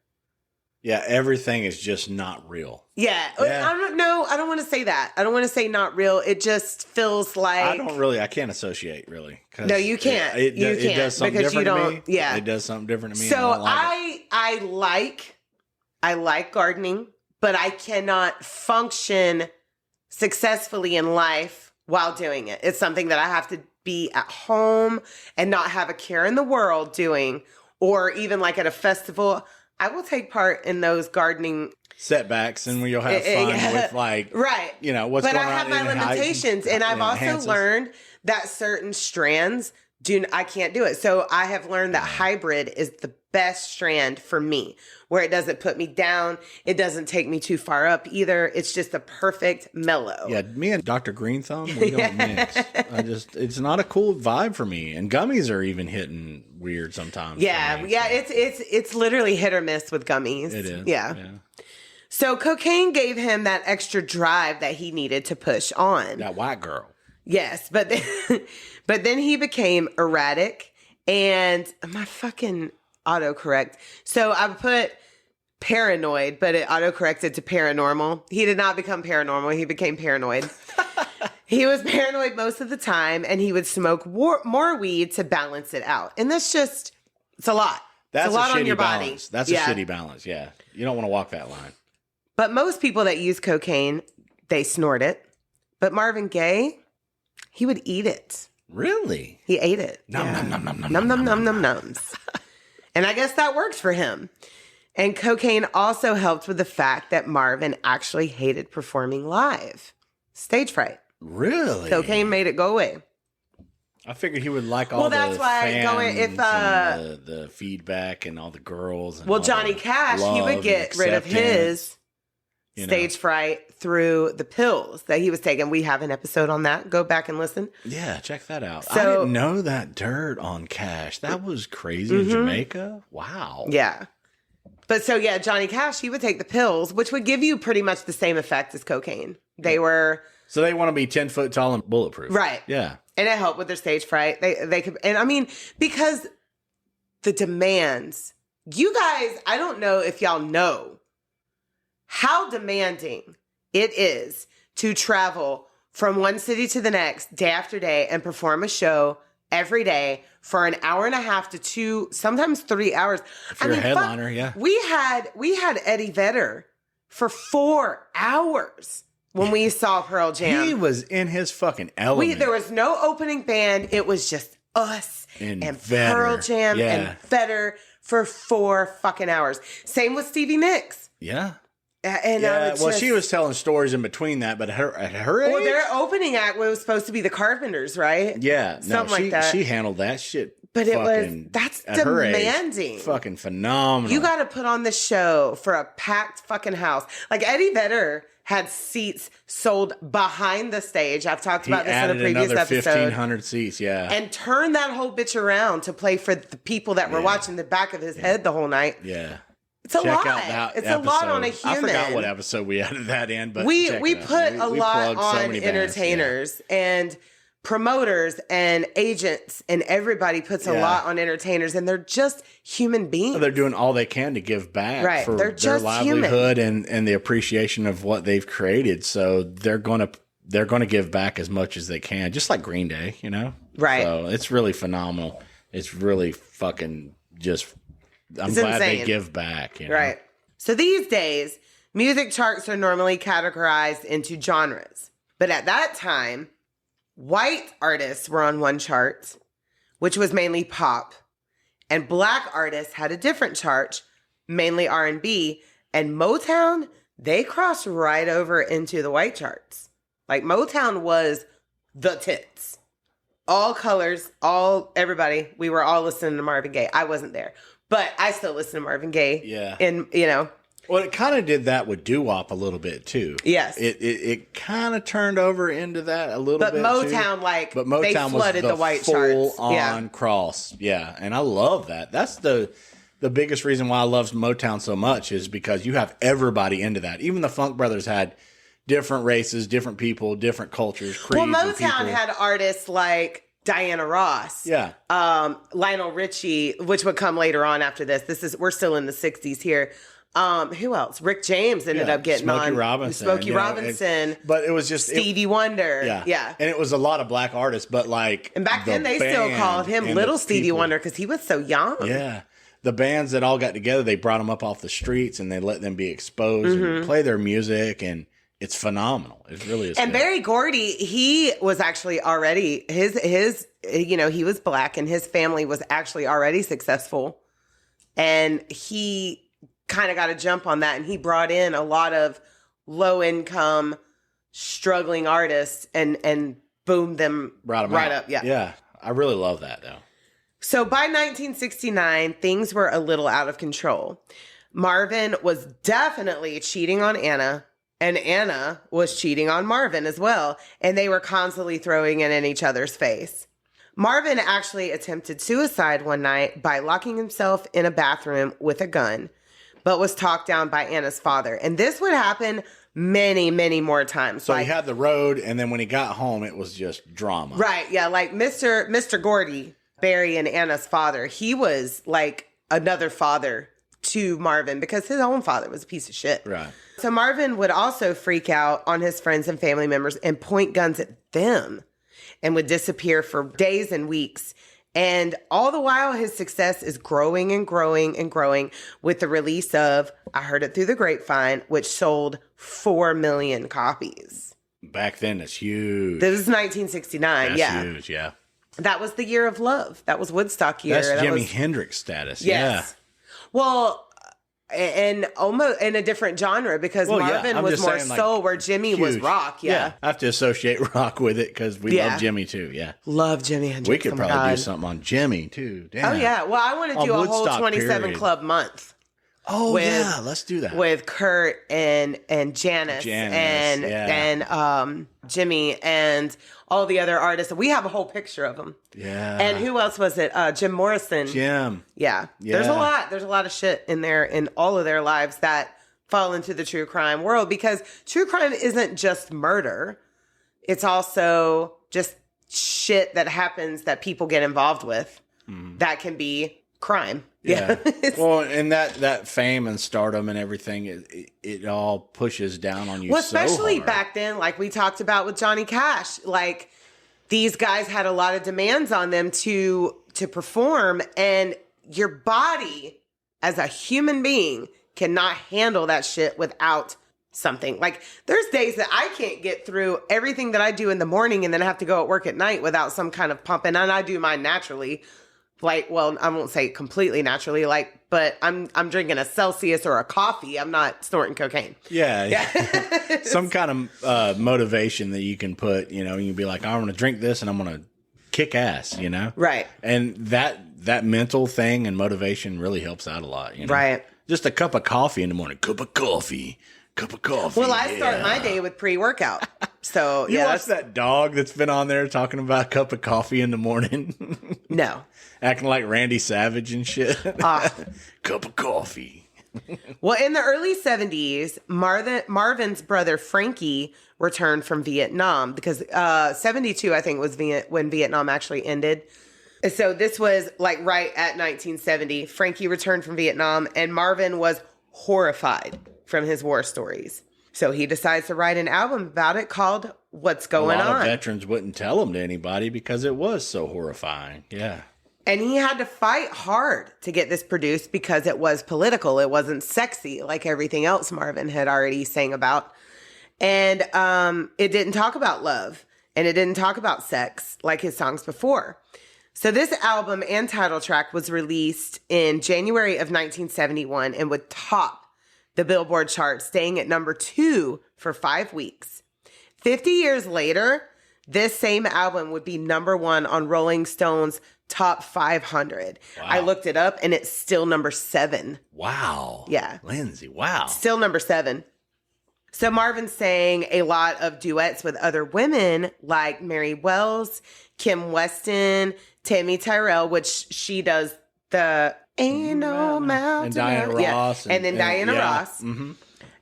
Yeah, everything is just not real. Yeah. I don't want to say that. I don't want to say not real. It just feels like... I can't associate, really. No, you can't. It does something different to me. Yeah. It does something different to me. So I like gardening, but I cannot function successfully in life while doing it. It's something that I have to be at home and not have a care in the world doing, or even like at a festival. I will take part in those gardening setbacks, and you'll have fun with right. What's but going on. I have my limitations, and I've also learned that certain strands I can't do it. So I have learned that hybrid is the best strand for me, where it doesn't put me down. It doesn't take me too far up either. It's just a perfect mellow. Yeah, me and Dr. Green Thumb, we don't mix. It's not a cool vibe for me. And gummies are even hitting weird sometimes. Yeah, it's literally hit or miss with gummies. It is. Yeah. So cocaine gave him that extra drive that he needed to push on. That white girl. Yes, but then he became erratic, and my fucking autocorrect. So I put paranoid, but it autocorrected to paranormal. He did not become paranormal. He became paranoid. He was paranoid most of the time, and he would smoke more weed to balance it out. And that's just, it's a lot. That's it's a lot on your balance. body. That's a shitty balance. Yeah. You don't want to walk that line. But most people that use cocaine, they snort it. But Marvin Gaye, he would eat it. Really? He ate it. Num, num, num, num, num, num, num, num, num, num, nums. And I guess that worked for him. And cocaine also helped with the fact that Marvin actually hated performing live. Stage fright. Really? Cocaine made it go away. I figured he would like all that's the why fans going if and the feedback and all the girls. And well, all Johnny the Cash, he would love get and rid of his you know. stage fright through the pills that he was taking. We have an episode on that. Go back and listen. Yeah, check that out. So, I didn't know that dirt on Cash. That was crazy in Jamaica. Wow. Yeah. But so, yeah, Johnny Cash, he would take the pills, which would give you pretty much the same effect as cocaine. They were... So they want to be 10 foot tall and bulletproof. Right. Yeah. And it helped with their stage fright. They could... And I mean, because the demands... You guys, I don't know if y'all know how demanding it is to travel from one city to the next day after day and perform a show every day for an hour and a half to 2, sometimes 3 hours. If you're a headliner, yeah. We had Eddie Vedder for 4 hours when we saw Pearl Jam. He was in his fucking element. There was no opening band. It was just us and Vedder. Pearl Jam and Vedder for 4 fucking hours. Same with Stevie Nicks. Yeah. And yeah, well, she was telling stories in between that, but at her age, well, their opening act was supposed to be the Carpenters, right? Yeah, something like that. She handled that shit. But that's demanding. Age, fucking phenomenal. You got to put on the show for a packed fucking house. Like Eddie Vedder had seats sold behind the stage. I've talked about this in a previous episode. 1,500 seats, yeah. And turned that whole bitch around to play for the people that were watching the back of his head the whole night. Yeah. It's a lot. It's a lot on a human. I forgot what episode we added that in, but we put a lot on entertainers and promoters and agents, and everybody puts a lot on entertainers, and they're just human beings. They're doing all they can to give back for their livelihood and the appreciation of what they've created. So they're gonna give back as much as they can, just like Green Day, you know? Right. So it's really phenomenal. It's really fucking just. I'm glad they give back. You know? Right. So these days, music charts are normally categorized into genres. But at that time, white artists were on one chart, which was mainly pop. And black artists had a different chart, mainly R&B. And Motown, they crossed right over into the white charts. Like Motown was the tits. All colors, everybody. We were all listening to Marvin Gaye. I wasn't there. But I still listen to Marvin Gaye. Yeah. And, Well, it kind of did that with doo-wop a little bit, too. Yes. It kind of turned over into that a little bit, Motown, too. But Motown, they flooded was the white charts. full-on cross. Yeah. And I love that. That's the biggest reason why I love Motown so much is because you have everybody into that. Even the Funk Brothers had different races, different people, different cultures, creeds. Well, Motown had artists like Diana Ross. Yeah. Lionel Richie, which would come later on after this. We're still in the 60s here. Who else? Rick James ended up getting Smokey on. Robinson. But it was just Stevie Wonder. Yeah. And it was a lot of black artists, but and back then they still called him Little Stevie Wonder because he was so young. Yeah. The bands that all got together, they brought them up off the streets and they let them be exposed and play their music, and it's phenomenal. It really is. And good. Berry Gordy, he was actually already his he was black and his family was actually already successful, and he kind of got a jump on that, and he brought in a lot of low income struggling artists and boomed them right up. Yeah. I really love that, though. So by 1969, things were a little out of control. Marvin was definitely cheating on Anna, and Anna was cheating on Marvin as well, and they were constantly throwing it in each other's face. Marvin actually attempted suicide one night by locking himself in a bathroom with a gun, but was talked down by Anna's father. And this would happen many, many more times. So he had the road, and then when he got home, it was just drama. Right, yeah, like Mr. Gordy, Berry and Anna's father, he was like another father to Marvin because his own father was a piece of shit. Right. So Marvin would also freak out on his friends and family members and point guns at them and would disappear for days and weeks. And all the while, his success is growing and growing and growing with the release of I Heard It Through the Grapevine, which sold 4 million copies. Back then, it's huge. This is 1969, That's huge, yeah. That was the year of love. That was Woodstock year. That's Jimi Hendrix status, yes. Well, and almost in a different genre because Marvin was more soul where Jimmy was rock. Yeah. I have to associate rock with it because we love Jimmy too. Yeah. Love Jimi Hendrix. We could probably do something on Jimmy too. Damn. Oh, yeah. Well, I want to do a whole 27 Club month. Oh, yeah. Let's do that. With Kurt and Janice and Jimmy and all the other artists. We have a whole picture of them. Yeah. And who else was it? Jim Morrison. Jim. Yeah. There's a lot. There's a lot of shit in there in all of their lives that fall into the true crime world because true crime isn't just murder. It's also just shit that happens that people get involved with. That can be crime. Yeah. Well, and that fame and stardom and everything, it all pushes down on you. Well, especially so hard. back then, like we talked about with Johnny Cash, like these guys had a lot of demands on them to perform, and your body as a human being cannot handle that shit without something. Like there's days that I can't get through everything that I do in the morning and then I have to go at work at night without some kind of pump. And I do mine naturally. Like, well, I won't say completely naturally, like, but I'm drinking a Celsius or a coffee. I'm not snorting cocaine. Yeah. Some kind of motivation that you can put, you can be like, I'm going to drink this and I'm going to kick ass, Right. And that mental thing and motivation really helps out a lot, Right. Just a cup of coffee in the morning. Cup of coffee. Well, I start my day with pre-workout. So, you watch that dog that's been on there talking about a cup of coffee in the morning? No. Acting like Randy Savage and shit. Cup of coffee. Well, in the early 70s, Marvin's brother Frankie returned from Vietnam because 72, I think, was when Vietnam actually ended. So this was like right at 1970. Frankie returned from Vietnam and Marvin was horrified from his war stories. So he decides to write an album about it called What's Going On. A lot of veterans wouldn't tell them to anybody because it was so horrifying. Yeah. And he had to fight hard to get this produced because it was political. It wasn't sexy like everything else Marvin had already sang about. And it didn't talk about love. And it didn't talk about sex like his songs before. So this album and title track was released in January of 1971 and would top the Billboard chart, staying at number 2 for 5 weeks. 50 years later, this same album would be number 1 on Rolling Stone's Top 500. Wow. I looked it up and it's still number 7. Wow. Yeah. Lindsay, wow. Still number 7. So Marvin sang a lot of duets with other women like Mary Wells, Kim Weston, Tammy Tyrell, which she does the Ain't No Mountain. And Diana Ross. And then Diana Ross. Mm-hmm.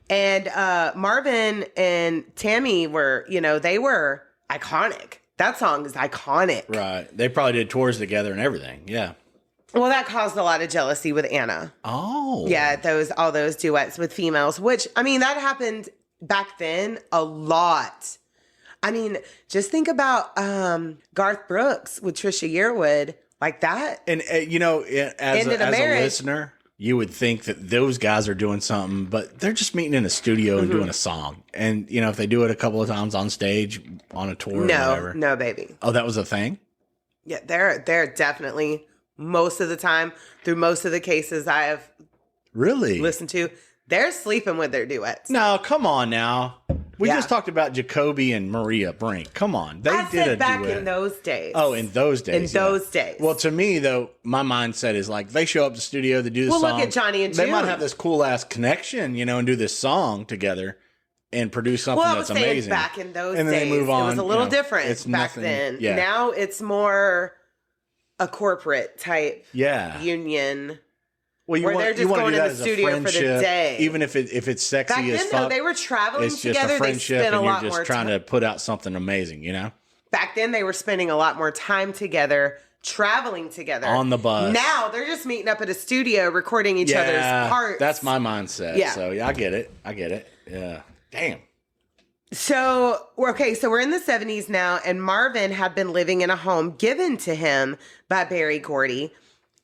And Marvin and Tammy were, they were iconic. That song is iconic. Right. They probably did tours together and everything. Yeah. Well, that caused a lot of jealousy with Anna. Oh. Yeah, all those duets with females, which, that happened back then a lot. Just think about Garth Brooks with Trisha Yearwood, like that. And, as a listener, you would think that those guys are doing something, but they're just meeting in a studio and doing a song. And, if they do it a couple of times on stage, on a tour or whatever. No, baby. Oh, that was a thing? Yeah, they're definitely, most of the time, through most of the cases I have really listened to, they're sleeping with their duets. No, come on now. We Yeah. just talked about Jacoby and Maria Brink. Come on. They I did said a back duet. in those days. Oh, in those days. In those days. Well, to me, though, my mindset is like they show up to the studio, they do the Well, song. look at Johnny and They June. might have this cool ass connection, you know, and do this song together and produce something Well, I that's was saying amazing. back in those And then days, they move on, it was a you little know, different it's back nothing- then. yeah. Now it's more a corporate type Yeah. union. Well, where they're just wanna going do in that the as a studio for the friendship, day. even if it's sexy Back as then, fuck. though, they were traveling it's just together. a They friendship, spent a and you're lot more just trying time. to put out something amazing, you know. Back then, they were spending a lot more time together, traveling together On the bus. Now they're just meeting up at a studio, recording each other's parts. That's my mindset. Yeah. So yeah, I get it. Yeah. Damn. So, okay, so we're in the 70s now, and Marvin had been living in a home given to him by Berry Gordy.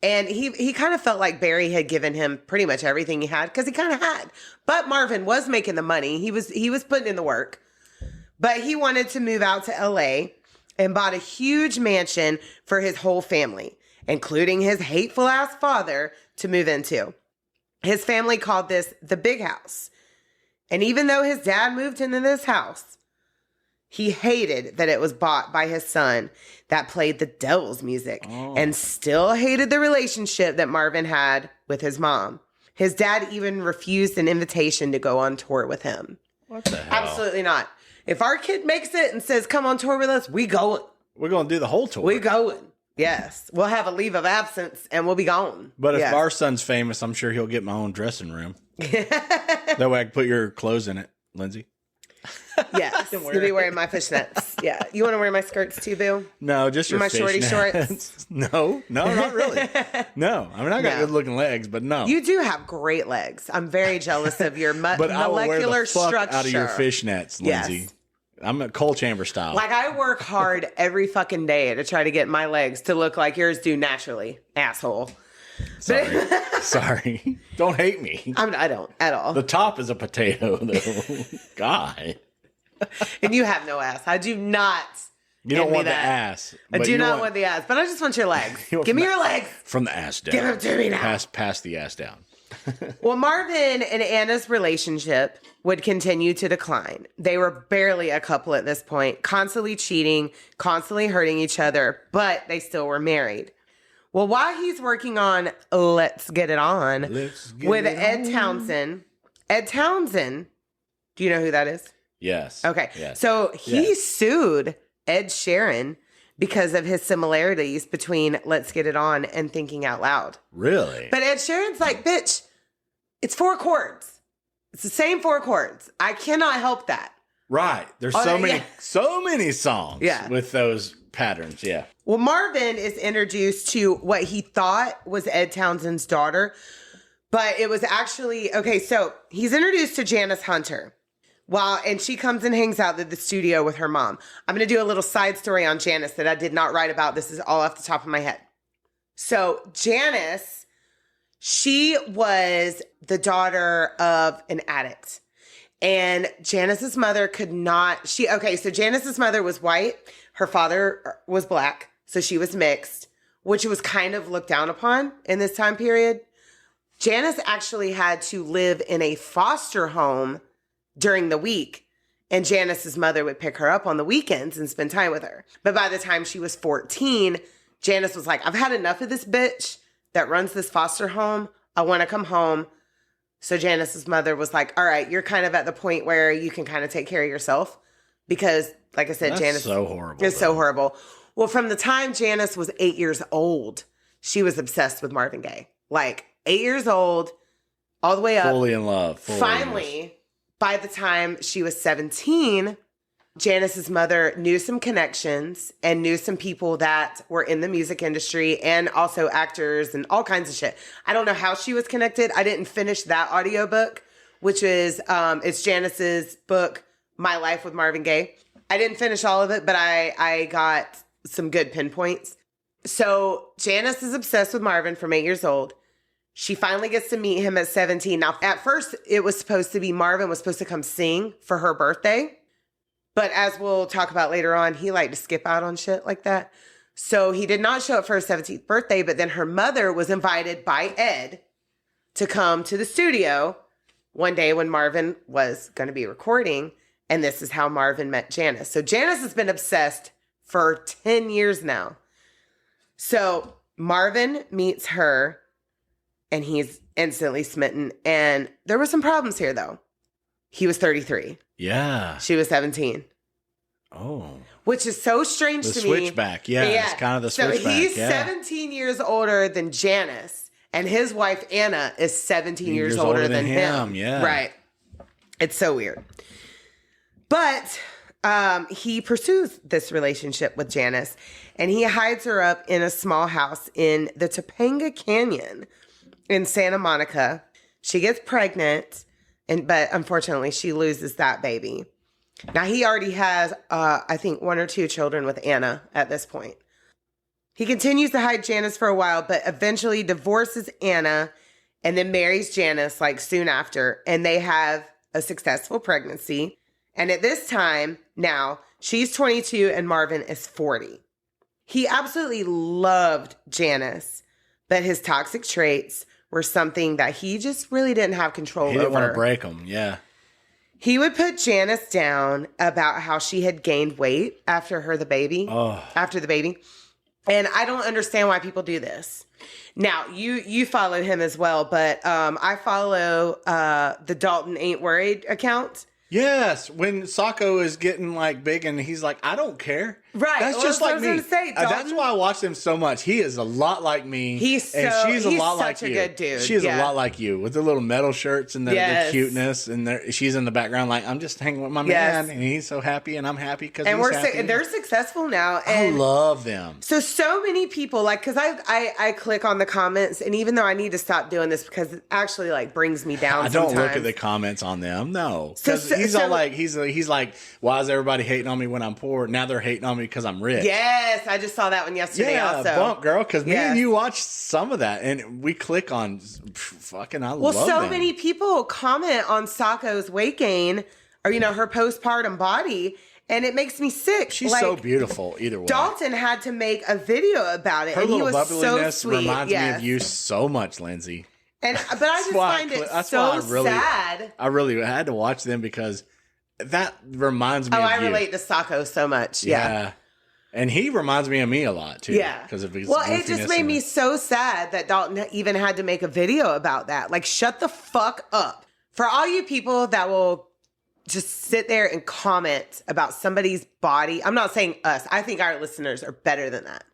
And he kind of felt like Berry had given him pretty much everything he had, because he kind of had. But Marvin was making the money. He was putting in the work. But he wanted to move out to LA and bought a huge mansion for his whole family, including his hateful ass father, to move into. His family called this the big house. And even though his dad moved into this house, he hated that it was bought by his son that played the devil's music and still hated the relationship that Marvin had with his mom. His dad even refused an invitation to go on tour with him. What the hell? Absolutely not. If our kid makes it and says, come on tour with us, we going. We're going to do the whole tour. We going. Yes. We'll have a leave of absence and we'll be gone. But if Yes. our son's famous, I'm sure he'll get my own dressing room. That way I can put your clothes in it, Lindsay. Yes. You'll be wearing my fishnets. Yeah. You want to wear my skirts too, Boo? No, just your My shorty fishnets. shorts? No, not really. No. I mean, I got No. good looking legs, but no. You do have great legs. I'm very jealous of your but I will wear molecular the fuck structure. out of your fishnets, Yes. Lindsay. I'm a coal chamber style. Like, I work hard every fucking day to try to get my legs to look like yours do naturally, asshole. Sorry. Don't hate me. I don't at all. The top is a potato, though. God. And you have no ass. I do not. You don't envy want the that. ass. I but do you not want the ass, but I just want your legs. You Give me want your legs. from the ass down. Give them to me now. Pass the ass down. Well, Marvin and Anna's relationship would continue to decline. They were barely a couple at this point, constantly cheating, constantly hurting each other, but they still were married. Well, while he's working on Let's Get It On with Ed Townsend. Ed Townsend, do you know who that is? Yes. Okay. Yes. So he Yes. sued Ed Sheeran because of his similarities between Let's Get It On and Thinking Out Loud. Really? But Ed Sheeran's like, bitch, it's 4 chords. It's the same 4 chords. I cannot help that. Right. There's Oh, so yeah. many songs Yeah. with those patterns. Yeah. Well, Marvin is introduced to what he thought was Ed Townsend's daughter, but it was actually, okay, so he's introduced to Janice Hunter. And she comes and hangs out at the studio with her mom. I'm going to do a little side story on Janice that I did not write about. This is all off the top of my head. So Janice, she was the daughter of an addict. And Janice's mother so Janice's mother was white. Her father was black. So she was mixed, which was kind of looked down upon in this time period. Janice actually had to live in a foster home during the week, and Janice's mother would pick her up on the weekends and spend time with her. But by the time she was 14, Janice was like, I've had enough of this bitch that runs this foster home. I want to come home. So Janice's mother was like, all right, you're kind of at the point where you can kind of take care of yourself. Because, like I said, That's Janice so horrible. is so horrible. Well, from the time Janice was 8 years old, she was obsessed with Marvin Gaye. Like, 8 years old, all the way up. Fully in love. Finally, by the time she was 17, Janice's mother knew some connections and knew some people that were in the music industry and also actors and all kinds of shit. I don't know how she was connected. I didn't finish that audiobook, which is, it's Janice's book, My Life with Marvin Gaye. I didn't finish all of it, but I got some good pinpoints. So Janice is obsessed with Marvin from 8 years old. She finally gets to meet him at 17. Now, at first, it was supposed to be Marvin was supposed to come sing for her birthday. But as we'll talk about later on, he liked to skip out on shit like that. So he did not show up for her 17th birthday, but then her mother was invited by Ed to come to the studio one day when Marvin was going to be recording. And this is how Marvin met Janice. So Janice has been obsessed for 10 years now. So Marvin meets her and he's instantly smitten. And there were some problems here, though. He was 33. Yeah. She was 17. Oh. Which is so strange to me. The switchback. Yeah, it's kind of the switchback. So he's 17 years older than Janice. And his wife, Anna, is 17 years older than him. Yeah. Right. It's so weird. But he pursues this relationship with Janice, and he hides her up in a small house in the Topanga Canyon in Santa Monica. She gets pregnant, but unfortunately, she loses that baby. Now, he already has, I think, 1 or 2 children with Anna at this point. He continues to hide Janice for a while, but eventually divorces Anna and then marries Janice like soon after, and they have a successful pregnancy. And at this time, now, she's 22 and Marvin is 40. He absolutely loved Janice, but his toxic traits were something that he just really didn't have control over. He didn't want to break them, yeah. He would put Janice down about how she had gained weight after the baby. And I don't understand why people do this. Now, you follow him as well, but I follow the Dalton Ain't Worried account. Yes, when Sacco is getting like big and he's like, I don't care. Right. That's just like me. Say, that's why I watch him so much. He is a lot like me. He's a lot like such a good dude. She's a lot like you with the little metal shirts and the cuteness. And she's in the background like, I'm just hanging with my man. And he's so happy and I'm happy because he's happy. They're successful now. And I love them. So many people, like, because I click on the comments, and even though I need to stop doing this because it actually like brings me down. I don't look at the comments on them. No. Because he's like, why is everybody hating on me when I'm poor? Now they're hating on me because I'm rich. Yes, I just saw that one yesterday. Also, bump girl, because me and you watched some of that, and we click on fucking. I love them. Well, so many people comment on Sacco's weight gain, or her postpartum body, and it makes me sick. She's so beautiful. Either way, Dalton had to make a video about it, her and he little was so sweet. Reminds me of you so much, Lindsay. But I just find it so sad. I really had to watch them because that reminds me of you. I relate to Sacco so much. Yeah. And he reminds me of me a lot, too. Yeah. Because of his it just made me so sad that Dalton even had to make a video about that. Like, shut the fuck up. For all you people that will just sit there and comment about somebody's body, I'm not saying us. I think our listeners are better than that.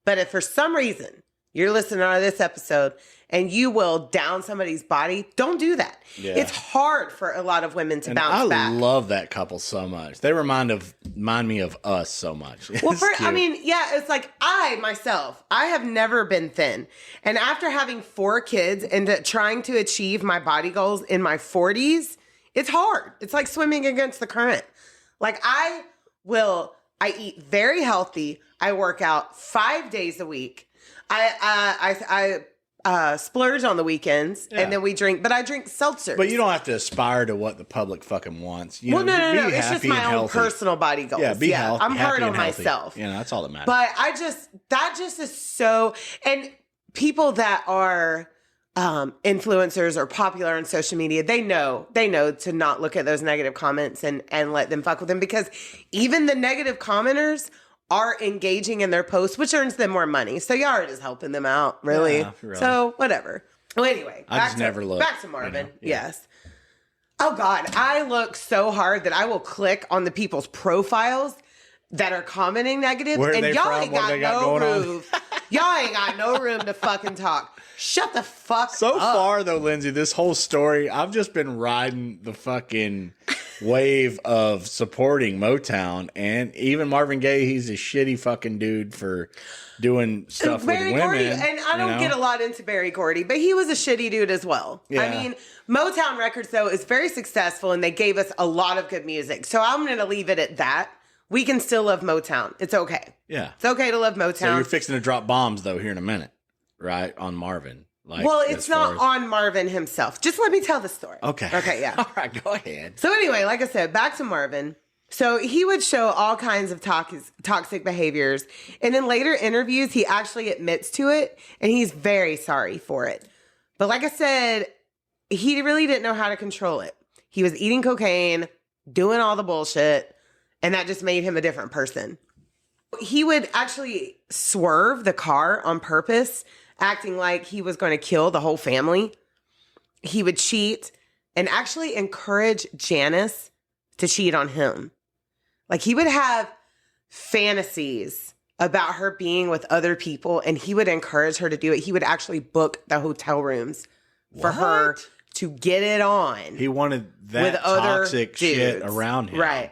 But if for some reason you're listening to this episode and you will down somebody's body, don't do that. Yeah. It's hard for a lot of women to bounce back. I love that couple so much. They remind me of us so much. Well, it's like I have never been thin. And after having 4 kids and trying to achieve my body goals in my 40s, it's hard. It's like swimming against the current. Like I eat very healthy. I work out 5 days a week. I splurge on the weekends, and then we drink. But I drink seltzer. But you don't have to aspire to what the public fucking wants. No. It's just my own personal body goals. Yeah, be healthy. I'm hard on myself. That's all that matters. But that just is so. And people that are influencers or popular on social media, they know to not look at those negative comments and let them fuck with them, because even the negative commenters are engaging in their posts, which earns them more money. So y'all are just helping them out, really. Yeah, really. So whatever. Well, anyway, back to Marvin. Yes. Oh God, I look so hard that I will click on the people's profiles that are commenting negative, and y'all ain't got no room. Y'all ain't got no room to fucking talk. Shut the fuck up. So far, though, Lindsay, this whole story, I've just been riding the fucking wave of supporting Motown, and even Marvin Gaye, he's a shitty fucking dude for doing stuff with women. Gordy, and I don't get a lot into Berry Gordy, but he was a shitty dude as well. Yeah. I mean, Motown Records, though, is very successful, and they gave us a lot of good music. So I'm going to leave it at that. We can still love Motown. It's okay. Yeah. It's okay to love Motown. So you're fixing to drop bombs, though, here in a minute, right? On Marvin. Well, it's not on Marvin himself. Just let me tell the story. Okay, yeah. All right, go ahead. So anyway, like I said, back to Marvin. So he would show all kinds of toxic behaviors. And in later interviews, he actually admits to it. And he's very sorry for it. But like I said, he really didn't know how to control it. He was eating cocaine, doing all the bullshit, and that just made him a different person. He would actually swerve the car on purpose, acting like he was going to kill the whole family. He would cheat and actually encourage Janice to cheat on him. Like, he would have fantasies about her being with other people, and he would encourage her to do it. He would actually book the hotel rooms for her to get it on. He wanted that with toxic shit around him. Right.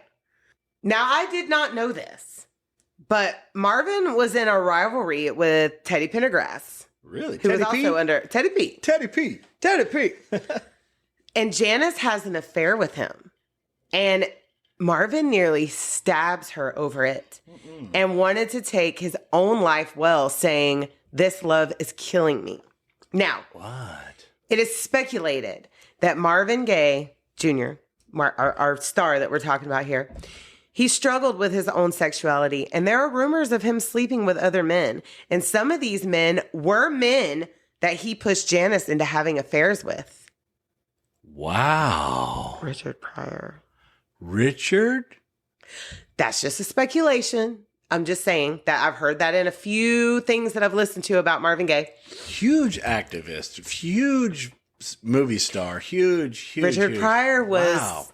Now, I did not know this, but Marvin was in a rivalry with Teddy Pendergrass. Really? Who was also under Teddy P. Teddy P. Teddy P. And Janice has an affair with him. And Marvin nearly stabs her over it and wanted to take his own life well, saying, "This love is killing me." Now, what? It is speculated that Marvin Gaye Jr., our star that we're talking about here, he struggled with his own sexuality, and there are rumors of him sleeping with other men. And some of these men were men that he pushed Janice into having affairs with. Wow. Richard Pryor. Richard? That's just a speculation. I'm just saying that I've heard that in a few things that I've listened to about Marvin Gaye. Huge activist, huge movie star, huge. Richard Pryor was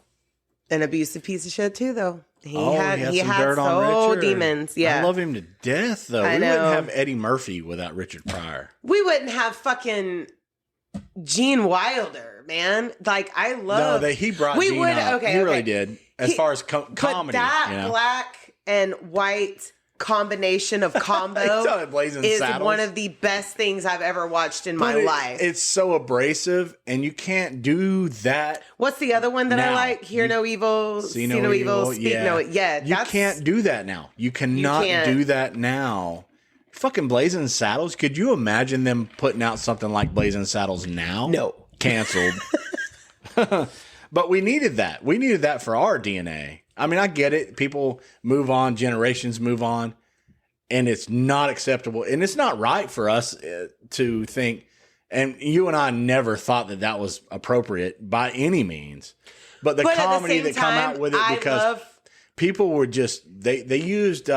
an abusive piece of shit too, though. He had some dirt on Richard. Demons. Yeah, I love him to death, though. We wouldn't have Eddie Murphy without Richard Pryor. We wouldn't have fucking Gene Wilder, man. Like, I love. No, he brought Gene up. Okay, he really did. As far as comedy, but that black and white combination of combo is one of the best things I've ever watched in my life. It's so abrasive, and you can't do that. What's the other one that I like? Hear no evil, see no evil, speak no. Yeah, you can't do that now. You cannot do that now. Fucking Blazing Saddles. Could you imagine them putting out something like Blazing Saddles now? No, canceled. But we needed that. We needed that for our DNA. I mean, I get it. People move on, generations move on, and it's not acceptable. And it's not right for us to think, and you and I never thought that that was appropriate by any means. But the comedy that come out with it, because people were just, they used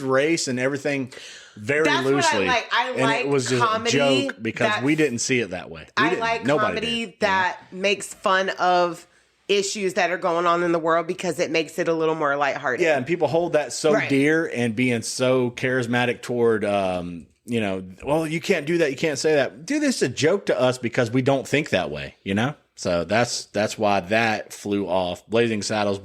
race and everything very loosely. I like it was just comedy a joke because we didn't see it that way. I like comedy that makes fun of issues that are going on in the world because it makes it a little more lighthearted. Yeah, and people hold that so dear and being so charismatic toward, well, you can't do that, you can't say that. Dude, this is a joke to us because we don't think that way, you know? So that's why that flew off. Blazing Saddles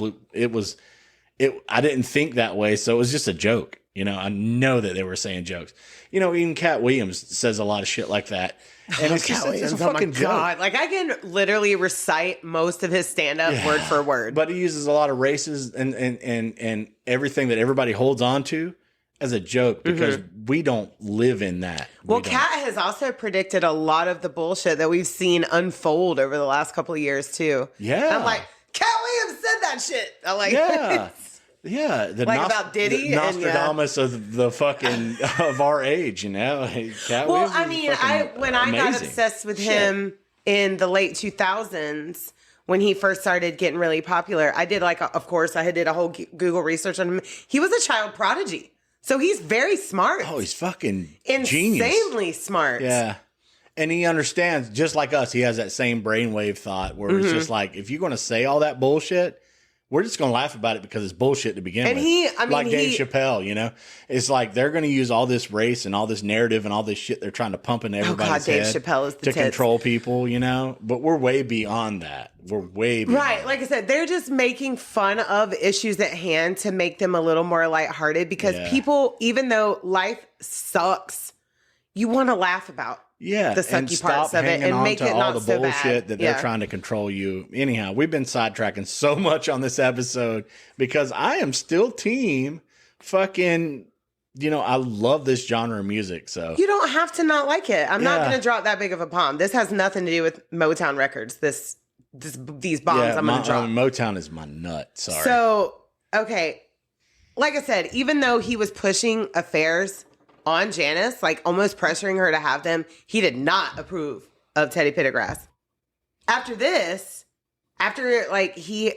I didn't think that way, so it was just a joke. You know, I know that they were saying jokes. You know, even Cat Williams says a lot of shit like that. And it's just it's a fucking joke. Like, I can literally recite most of his stand-up word for word. But he uses a lot of races and everything that everybody holds on to as a joke because we don't live in that. Well, Cat has also predicted a lot of the bullshit that we've seen unfold over the last couple of years, too. Yeah. And I'm like, Cat Williams said that shit. I'm like, yeah, about Diddy, the Nostradamus of the fucking of our age, you know. Well, I mean, when I got obsessed with him in the late 2000s, when he first started getting really popular, I did of course, I did a whole Google research on him. He was a child prodigy, so he's very smart. Oh, he's fucking insanely smart. Yeah. And he understands, just like us, he has that same brainwave thought where it's just like, if you're going to say all that bullshit, we're just going to laugh about it because it's bullshit to begin with. Like Dave Chappelle, you know? It's like they're going to use all this race and all this narrative and all this shit they're trying to pump into everybody's head. Dave Chappelle is to control people, you know? But we're way beyond that. We're way beyond that. Like I said, they're just making fun of issues at hand to make them a little more lighthearted because people, even though life sucks, you want to laugh about the sucky parts of it and make it not so bad. All the bullshit that they're trying to control you. Anyhow, we've been sidetracking so much on this episode because I am still team fucking, I love this genre of music. So you don't have to not like it. I'm not going to drop that big of a bomb. This has nothing to do with Motown Records. These bombs I'm going to drop. Motown is my nut. Sorry. So, okay. Like I said, even though he was pushing affairs on Janice, like almost pressuring her to have them, he did not approve of Teddy Pendergrass. After this, After, like, he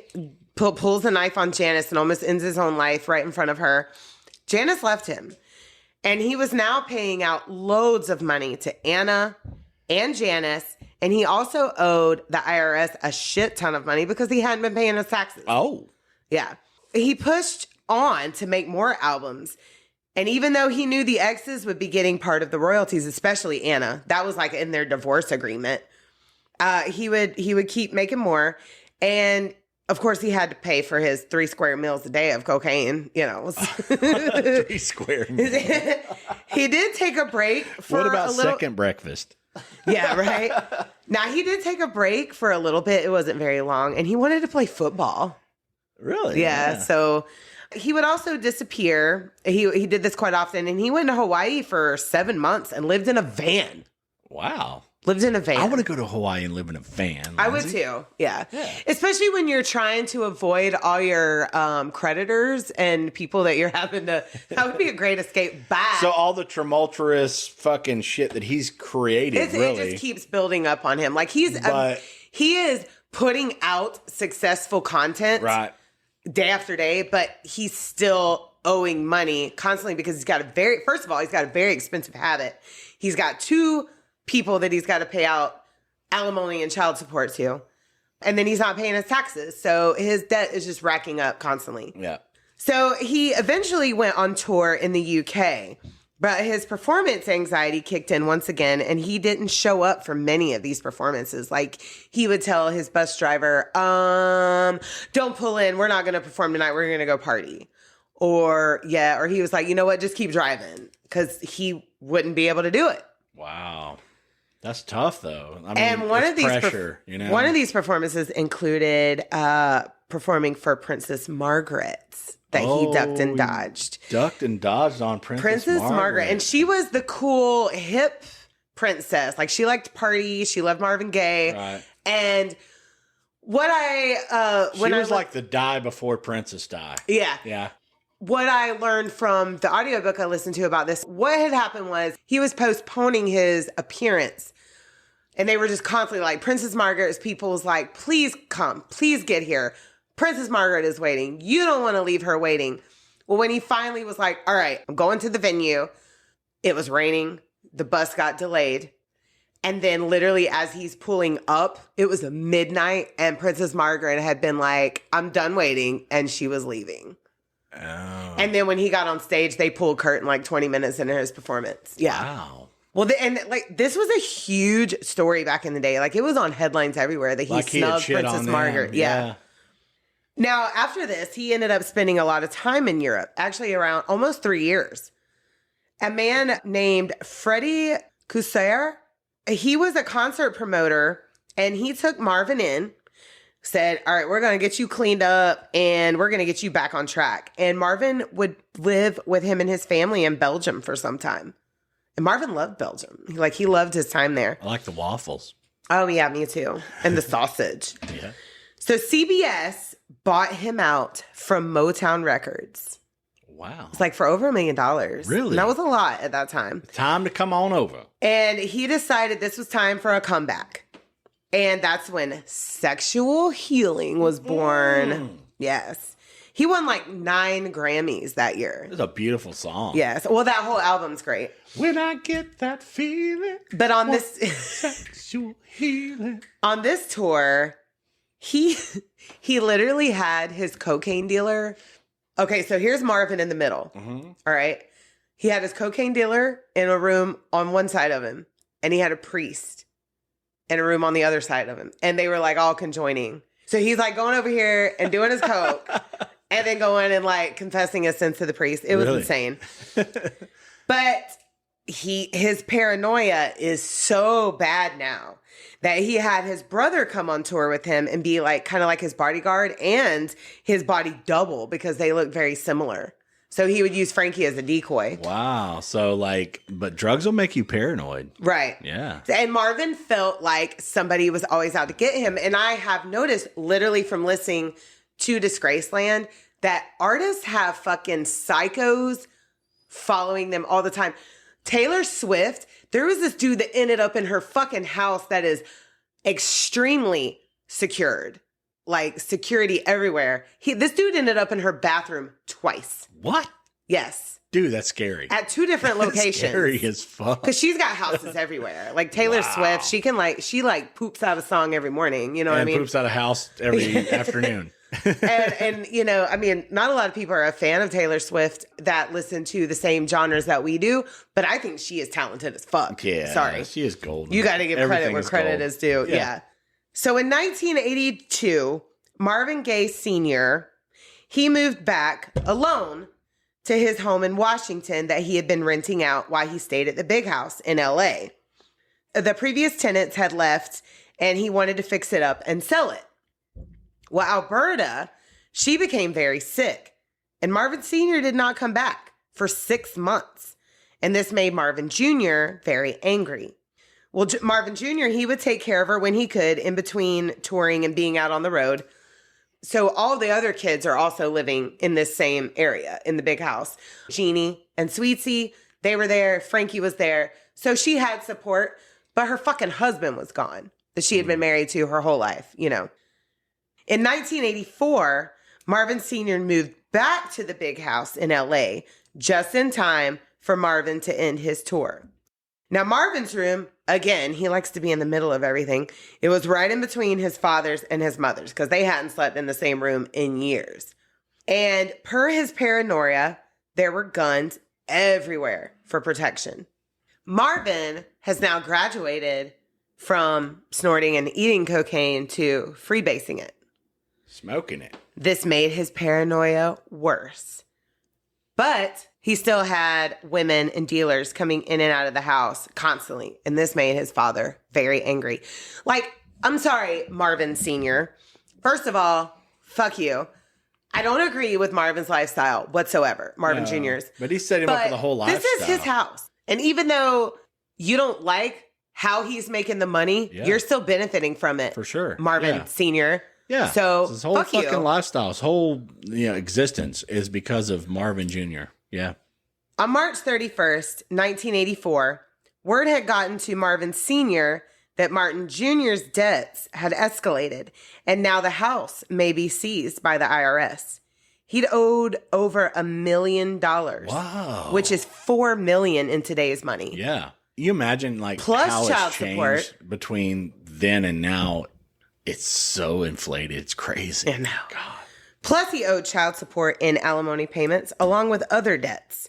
pulls a knife on Janice and almost ends his own life right in front of her, Janice left him. And he was now paying out loads of money to Anna and Janice. And he also owed the IRS a shit ton of money because he hadn't been paying his taxes. Oh. Yeah. He pushed on to make more albums. And even though he knew the exes would be getting part of the royalties, especially Anna, that was like in their divorce agreement, he would keep making more. And of course, he had to pay for his 3 square meals a day of cocaine, 3 square meals. He did take a break for what about a little... second breakfast? Yeah, right? Now, he did take a break for a little bit. It wasn't very long. And he wanted to play football. Really? Yeah. So he would also disappear. He did this quite often. And he went to Hawaii for 7 months and lived in a van. Wow. Lived in a van. I want to go to Hawaii and live in a van. I would too. Yeah. Especially when you're trying to avoid all your creditors and people that you're having to. That would be a great escape. Bye. So all the tumultuous fucking shit that he's created, really. It just keeps building up on him. Like he is putting out successful content day after day, but he's still owing money constantly because he's got first of all, he's got a very expensive habit. He's got 2 people that he's got to pay out alimony and child support to. And then he's not paying his taxes. So his debt is just racking up constantly. Yeah. So he eventually went on tour in the UK, but his performance anxiety kicked in once again, and he didn't show up for many of these performances. Like, he would tell his bus driver, don't pull in. We're not going to perform tonight. We're going to go party. Or he was like, you know what? Just keep driving, because he wouldn't be able to do it. Wow. That's tough, though. I mean, and one of these pressure, one of these performances included performing for Princess Margaret that he ducked and dodged. Ducked and dodged on Princess Margaret. And she was the cool, hip princess. Like, she liked to party. She loved Marvin Gaye. Right. And what she was like the die before Princess die. Yeah. Yeah. What I learned from the audiobook I listened to about this, what had happened was he was postponing his appearance. And they were just constantly like, Princess Margaret's people was like, please come, please get here. Princess Margaret is waiting. You don't want to leave her waiting. Well, when he finally was like, all right, I'm going to the venue. It was raining. The bus got delayed. And then literally as he's pulling up, it was midnight. And Princess Margaret had been like, I'm done waiting. And she was leaving. Oh. And then when he got on stage, they pulled curtain like 20 minutes into his performance. Yeah. Wow. Well, this was a huge story back in the day. Like, it was on headlines everywhere that he snubbed Princess Margaret. Yeah. Now, after this, he ended up spending a lot of time in Europe, actually around almost 3 years. A man named Freddie Cousser, he was a concert promoter, and he took Marvin in, said, all right, we're going to get you cleaned up, and we're going to get you back on track. And Marvin would live with him and his family in Belgium for some time. And Marvin loved Belgium. He loved his time there. I like the waffles. Oh, yeah, me too. And the sausage. Yeah. So CBS bought him out from Motown Records. Wow. It's like for over $1 million. Really? And that was a lot at that time. Time to come on over. And he decided this was time for a comeback. And that's when Sexual Healing was born. Yes. He won like 9 Grammys that year. It's a beautiful song. Yes. Well, that whole album's great. When I get that feeling. But on this sexual healing. On this tour, he literally had his cocaine dealer. Okay, so here's Marvin in the middle. Mm-hmm. All right. He had his cocaine dealer in a room on one side of him, and he had a priest in a room on the other side of him. And they were like all conjoining. So he's like going over here and doing his coke. And then going and like confessing his sins to the priest. It was insane. But his paranoia is so bad now that he had his brother come on tour with him and be like kind of like his bodyguard and his body double because they look very similar. So he would use Frankie as a decoy. Wow. So but drugs will make you paranoid. Right. Yeah. And Marvin felt like somebody was always out to get him. And I have noticed literally from listening to Disgraceland that artists have fucking psychos following them all the time. Taylor Swift, there was this dude that ended up in her fucking house that is extremely secured. like security everywhere. This dude ended up in her bathroom twice. What? Yes. Dude, that's scary. At 2 different locations. Scary as fuck. Because she's got houses everywhere. Like Taylor Swift, she poops out a song every morning. You know what I mean? Poops out a house every afternoon. and you know, I mean, not a lot of people are a fan of Taylor Swift that listen to the same genres that we do, but I think she is talented as fuck. Yeah. Sorry. She is golden. You got to give credit where credit is due. Yeah. So in 1982, Marvin Gaye Sr., he moved back alone to his home in Washington that he had been renting out while he stayed at the big house in LA. The previous tenants had left and he wanted to fix it up and sell it. Well, Alberta, she became very sick and Marvin Sr. did not come back for 6 months. And this made Marvin Jr. very angry. Well, Marvin Jr., he would take care of her when he could in between touring and being out on the road. So all the other kids are also living in this same area in the big house. Jeannie and Sweetie, they were there. Frankie was there. So she had support, but her fucking husband was gone that she had been married to her whole life, you know. In 1984, Marvin Sr. moved back to the big house in LA just in time for Marvin to end his tour. Now, Marvin's room, again, he likes to be in the middle of everything. It was right in between his father's and his mother's because they hadn't slept in the same room in years. And per his paranoia, there were guns everywhere for protection. Marvin has now graduated from snorting and eating cocaine to freebasing it. Smoking it. This made his paranoia worse. But he still had women and dealers coming in and out of the house constantly. And this made his father very angry. Like, I'm sorry, Marvin Sr. First of all, fuck you. I don't agree with Marvin's lifestyle whatsoever, Marvin Jr.'s. But he set him up for the whole lifestyle. This is his house. And even though you don't like how he's making the money, you're still benefiting from it. For sure. Marvin Sr. Yeah. So his whole fuck fucking you. lifestyle, his whole existence is because of Marvin Jr. Yeah. On March 31st, 1984, word had gotten to Marvin Sr. that Martin Jr.'s debts had escalated, and now the house may be seized by the IRS. He'd owed over $1 million. Wow. Which is $4 million in today's money. Yeah. You imagine like Plus how child it's changed support. between then and now. It's so inflated. It's crazy. I know. God. Plus he owed child support and alimony payments along with other debts.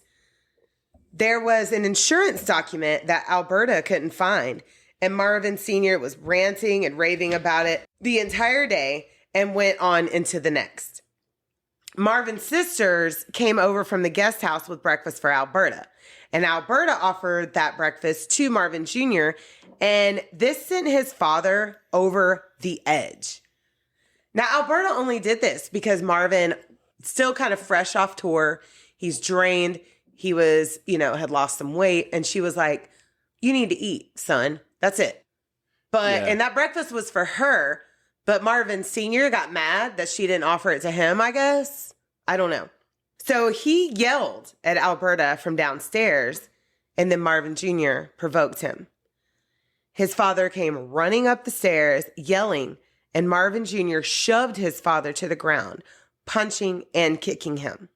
There was an insurance document that Alberta couldn't find, and Marvin Sr. was ranting and raving about it the entire day and went on into the next. Marvin's sisters came over from the guest house with breakfast for Alberta, and Alberta offered that breakfast to Marvin Jr., and this sent his father over the edge. Now, Alberta only did this because Marvin, still kind of fresh off tour, he's drained, he was, had lost some weight, and she was like, you need to eat, son. That's it. And that breakfast was for her, but Marvin Sr. got mad that she didn't offer it to him, I guess. I don't know. So he yelled at Alberta from downstairs, and then Marvin Jr. provoked him. His father came running up the stairs, yelling, and Marvin Jr. shoved his father to the ground, punching and kicking him.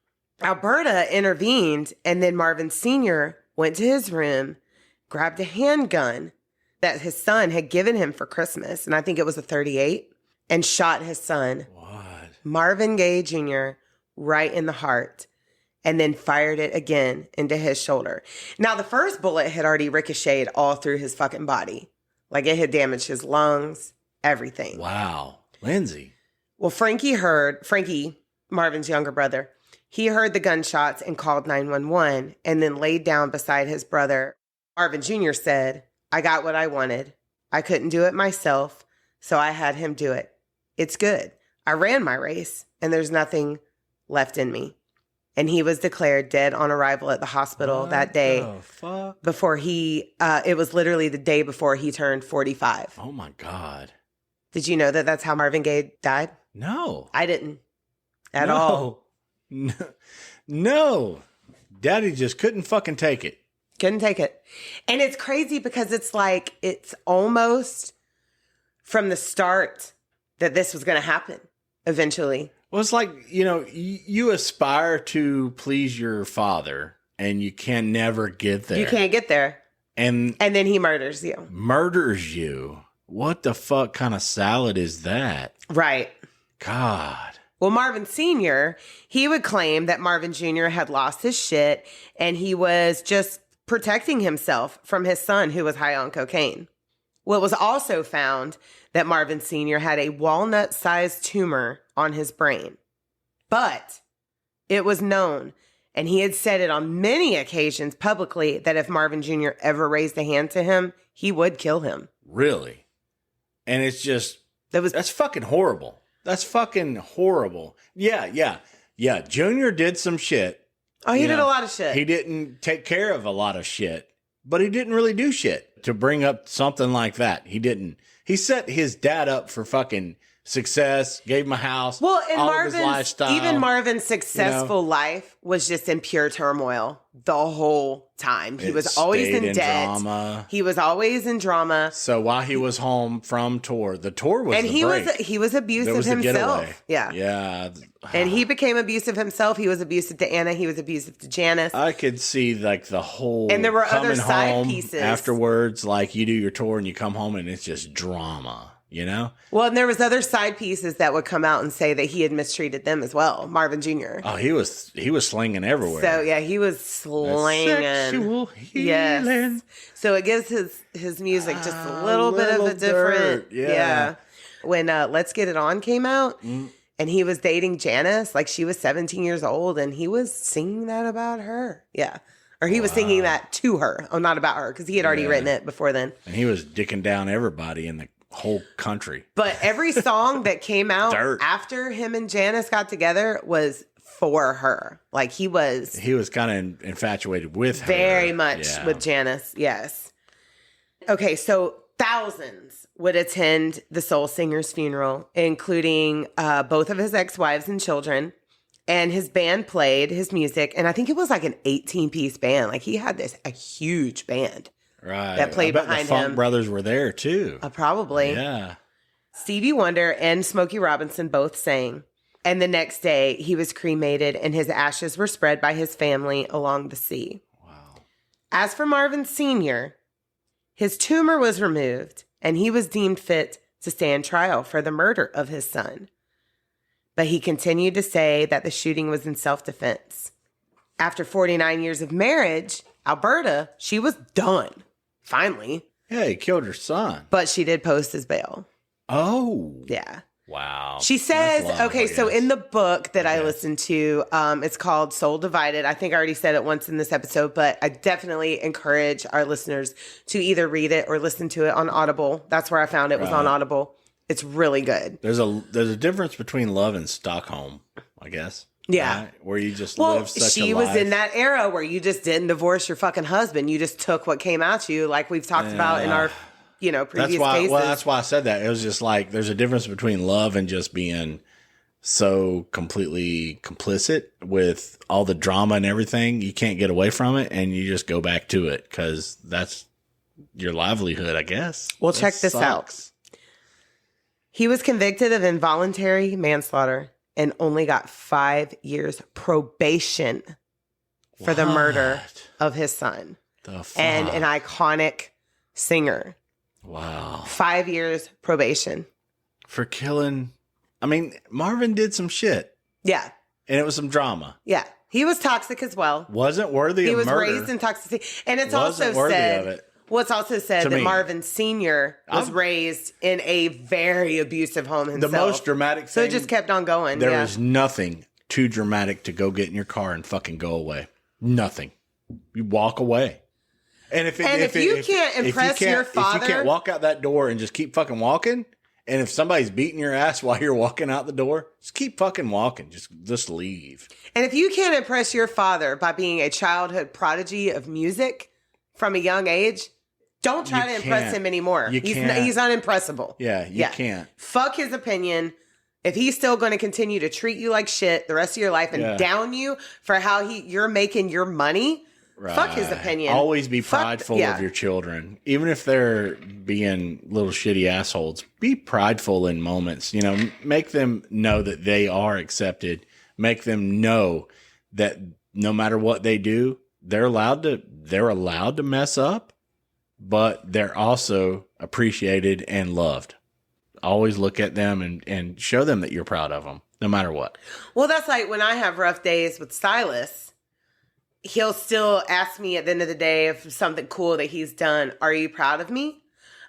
Alberta intervened, and then Marvin Sr. went to his room, grabbed a handgun that his son had given him for Christmas, and I think it was a .38, and shot his son, Marvin Gaye Jr., right in the heart, and then fired it again into his shoulder. Now, the first bullet had already ricocheted all through his fucking body. Like, it had damaged his lungs, everything. Wow. Lindsay. Well, Frankie, Marvin's younger brother, he heard the gunshots and called 911 and then laid down beside his brother. Marvin Jr. said, I got what I wanted. I couldn't do it myself, so I had him do it. It's good. I ran my race, and there's nothing left in me. And he was declared dead on arrival at the hospital that day. What the fuck? Before it was literally the day before he turned 45. Oh my God. Did you know that that's how Marvin Gaye died? No. I didn't. At all. No. Daddy just couldn't fucking take it. Couldn't take it. And it's crazy because it's like, it's almost from the start that this was going to happen. eventually. Well, it's like, you aspire to please your father and you can never get there. You can't get there. And then he murders you. Murders you. What the fuck kind of salad is that? Right. God. Well, Marvin Sr., he would claim that Marvin Jr. had lost his shit and he was just protecting himself from his son who was high on cocaine. Well, it was also found that Marvin Sr. had a walnut-sized tumor on his brain. But it was known, and he had said it on many occasions publicly, that if Marvin Jr. ever raised a hand to him, he would kill him. Really? And it's just, that's fucking horrible. That's fucking horrible. Yeah. Junior did some shit. Oh, he did a lot of shit. He didn't take care of a lot of shit, but he didn't really do shit to bring up something like that. He didn't. He set his dad up for fucking success, gave him a house. Well, and all of his lifestyle. Even Marvin's successful life was just in pure turmoil the whole time. He was always in debt. Drama. He was always in drama. So while he was home from tour, the tour was he was abusive himself. Yeah. And he became abusive himself. He was abusive to Anna. He was abusive to Janice. I could see like the whole and there were other side home pieces afterwards. Like you do your tour and you come home and it's just drama. Well, and there was other side pieces that would come out and say that he had mistreated them as well, Marvin Jr. Oh, he was slinging everywhere. So yeah, he was slinging. Sexual healing. Yes. So it gives his music just a little bit of a different. Yeah. When Let's Get It On came out, and he was dating Janice, like she was 17 years old, and he was singing that about her. Yeah. Or he was singing that to her. Oh, not about her, because he had already written it before then. And he was dicking down everybody in the whole country. But every song that came out after him and Janice got together was for her. Like he was kind of infatuated with her. Very much with Janice. Yes. Okay. So thousands would attend the soul singer's funeral, including both of his ex-wives and children. And his band played his music. And I think it was like an 18-piece band. Like he had a huge band. Right. That played I bet behind the Funk him. Brothers were there too. Probably. Yeah. Stevie Wonder and Smokey Robinson both sang. And the next day he was cremated and his ashes were spread by his family along the sea. Wow. As for Marvin Sr., his tumor was removed and he was deemed fit to stand trial for the murder of his son. But he continued to say that the shooting was in self-defense. After 49 years of marriage, Alberta, she was done. Finally. Yeah, he killed her son. But she did post his bail. Oh. Yeah. Wow. She says, so in the book that I listened to, it's called Soul Divided. I think I already said it once in this episode, but I definitely encourage our listeners to either read it or listen to it on Audible. That's where I found it was on Audible. It's really good. There's a difference between love and Stockholm, I guess. Yeah. Right? Where you just live such a life. She was in that era where you just didn't divorce your fucking husband. You just took what came at you, like we've talked about in our, previous cases. Well, that's why I said that. It was just like, there's a difference between love and just being so completely complicit with all the drama and everything. You can't get away from it and you just go back to it because that's your livelihood, I guess. Well, check this out. He was convicted of involuntary manslaughter and only got 5 years probation for the murder of his son. And an iconic singer. Wow. 5 years probation. For killing. I mean, Marvin did some shit. Yeah. And it was some drama. Yeah. He was toxic as well. Wasn't worthy of murder. He was raised in toxicity. And it's also said... Well, it's also said that Marvin Sr. was raised in a very abusive home himself. The most dramatic thing. So it just kept on going. There was nothing too dramatic to go get in your car and fucking go away. Nothing. You walk away. And if you can't impress your father. If you can't walk out that door and just keep fucking walking, and if somebody's beating your ass while you're walking out the door, just keep fucking walking. Just leave. And if you can't impress your father by being a childhood prodigy of music from a young age, don't try to impress him anymore. He's unimpressible. Yeah, you can't. Fuck his opinion. If he's still going to continue to treat you like shit the rest of your life and down you for how you're making your money, Fuck his opinion. Always be prideful of your children. Even if they're being little shitty assholes, be prideful in moments. You know, make them know that they are accepted. Make them know that no matter what they do, they're allowed to mess up, but they're also appreciated and loved. Always look at them and show them that you're proud of them, no matter what. Well, that's like when I have rough days with Silas. He'll still ask me at the end of the day if something cool that he's done. Are you proud of me?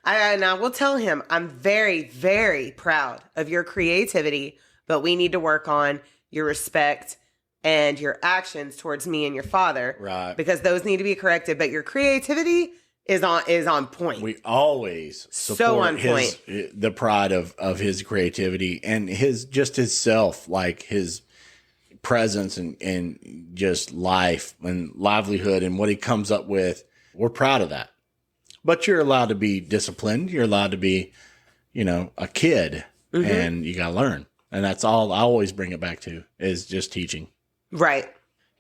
And I will tell him, I'm very, very proud of your creativity, but we need to work on your respect and your actions towards me and your father. Right. Because those need to be corrected, but your creativity is on point. We always support the pride of his creativity and his self, like his presence and just life and livelihood and what he comes up with. We're proud of that. But you're allowed to be disciplined. You're allowed to be, a kid, and you got to learn. And that's all I always bring it back to is just teaching. Right.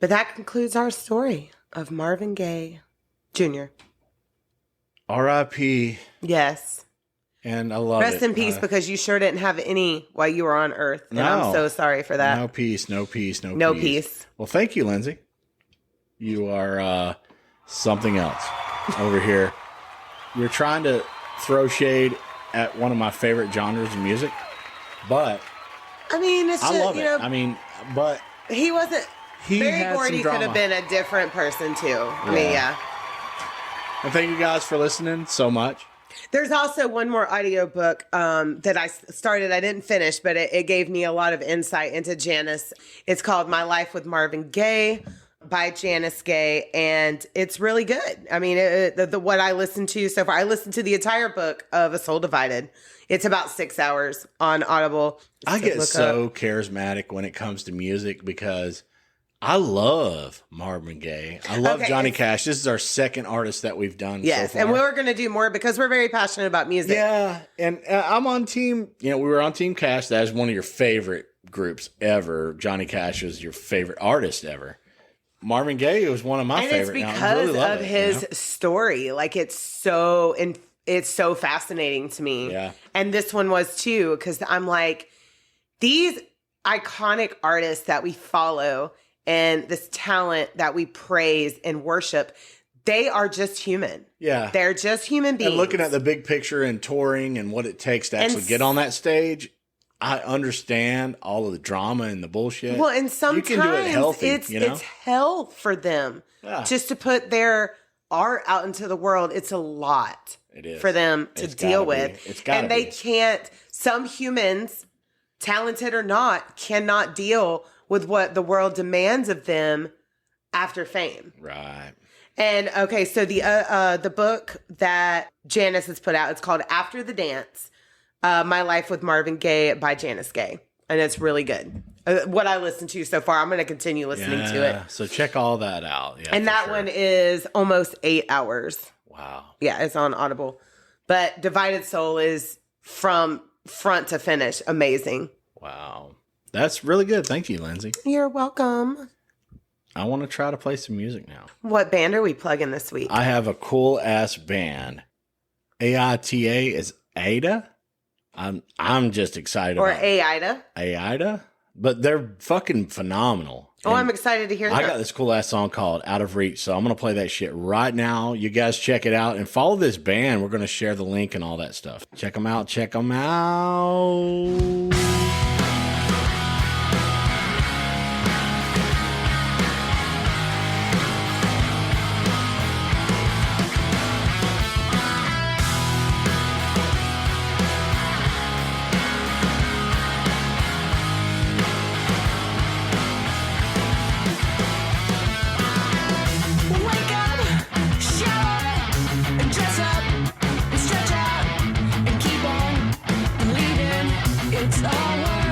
But that concludes our story of Marvin Gaye Jr. R.I.P. Yes. And I love it. Rest in peace, because you sure didn't have any while you were on Earth. And I'm so sorry for that. No peace. No peace. Well, thank you, Lindsay. You are something else over here. You're trying to throw shade at one of my favorite genres of music, but I mean, it's just, I love it. But he wasn't. Berry Gordy could have been a different person too. I mean, yeah. And thank you guys for listening so much. There's also one more audiobook that I started. I didn't finish, but it gave me a lot of insight into Janice. It's called My Life with Marvin Gaye by Janice Gaye, and it's really good. I mean, what I listened to so far, I listened to the entire book of A Soul Divided. It's about 6 hours on Audible. I get so charismatic when it comes to music because I love Marvin Gaye. I love Johnny Cash. This is our second artist that we've done so far. And we're going to do more because we're very passionate about music. Yeah, and I'm on team, we were on Team Cash. That is one of your favorite groups ever. Johnny Cash was your favorite artist ever. Marvin Gaye was one of my favorite. And it's because of his story. Like, it's so fascinating to me. Yeah. And this one was too, because I'm like, these iconic artists that we follow and this talent that we praise and worship, they are just human. Yeah. They're just human beings. And looking at the big picture and touring and what it takes to actually get on that stage, I understand all of the drama and the bullshit. Well, and sometimes you can do it healthy, it's hell for them just to put their art out into the world. It's a lot for them to deal with. And they can't, some humans, talented or not, cannot deal with what the world demands of them after fame. Right. And okay, so the book that Janice has put out, it's called After the Dance, My Life with Marvin Gaye by Janice Gaye. And it's really good. What I listened to so far, I'm going to continue listening to it. So check all that out. Yeah, and that one is almost 8 hours. Wow. Yeah, it's on Audible. But Divided Soul is from front to finish amazing. Wow. That's really good. Thank you, Lindsay. You're welcome. I want to try to play some music now. What band are we plugging this week? I have a cool ass band. AITA is Ada. I'm just excited. Or about AIDA. AIDA, but they're fucking phenomenal. Oh, I'm excited to hear that. I got this cool ass song called Out of Reach, so I'm gonna play that shit right now. You guys check it out and follow this band. We're gonna share the link and all that stuff. Check them out. Check them out. It's all worth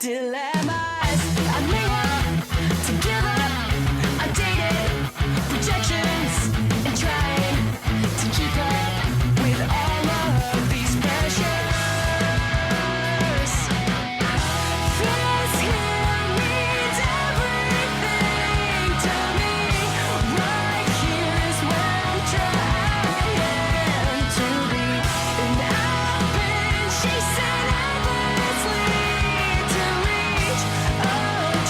Dilemmas I may have to give up outdated projections and trying to keep up with all of these pressures. This here means everything to me. Right here is where I'm trying to be, and I've been chasing endlessly to reach a